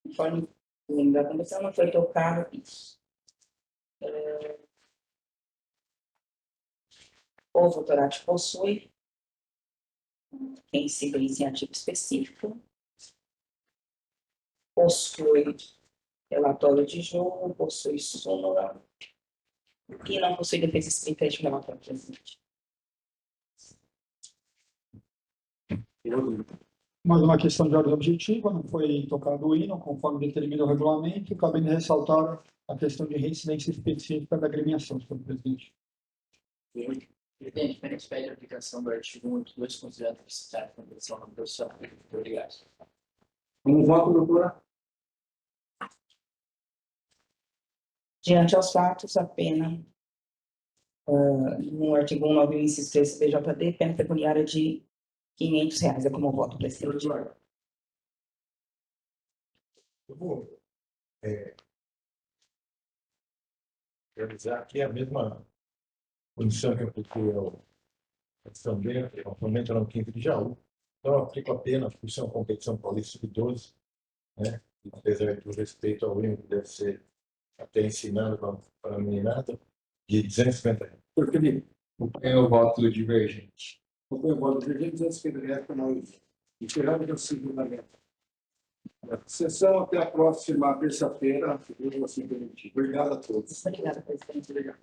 F: Conforme o hino da competição, não foi tocado isso. O Votorat possui, quem se diz em artigo específico, possui relatório de jogo, possui súmula e não possui defesa escrita de relatório presente.
H: Mais uma questão de ordem objetiva, não foi tocado o hino, conforme determina o regulamento, cabendo ressaltar a questão de reincidência específica da agremiação, senhor presidente.
C: Presidente, apenas pede a aplicação do artigo 182, considerando necessário a competição na produção. Muito obrigado.
A: Como voto, doutora?
F: Diante aos fatos, a pena, no artigo 191, inciso 3 do BJD, pena pecuniária de R$500. É como voto, presidente.
G: Eu vou realizar aqui a mesma punição que eu apliquei ao São Bento, atualmente era no 5º de Jaú. Então, eu aplico a pena, por ser uma competição paulista sub-12, né? E apesar do respeito ao hino que deve ser até ensinado para a meninada, de R$250.
A: Doutor Felipe.
B: Acompanho o voto divergente.
A: Acompanho o voto divergente, 250 reais para nós. Encerramos a segunda meta. Sessão até a próxima terça-feira. Obrigado a todos.
F: Obrigada, presidente.
A: Obrigado.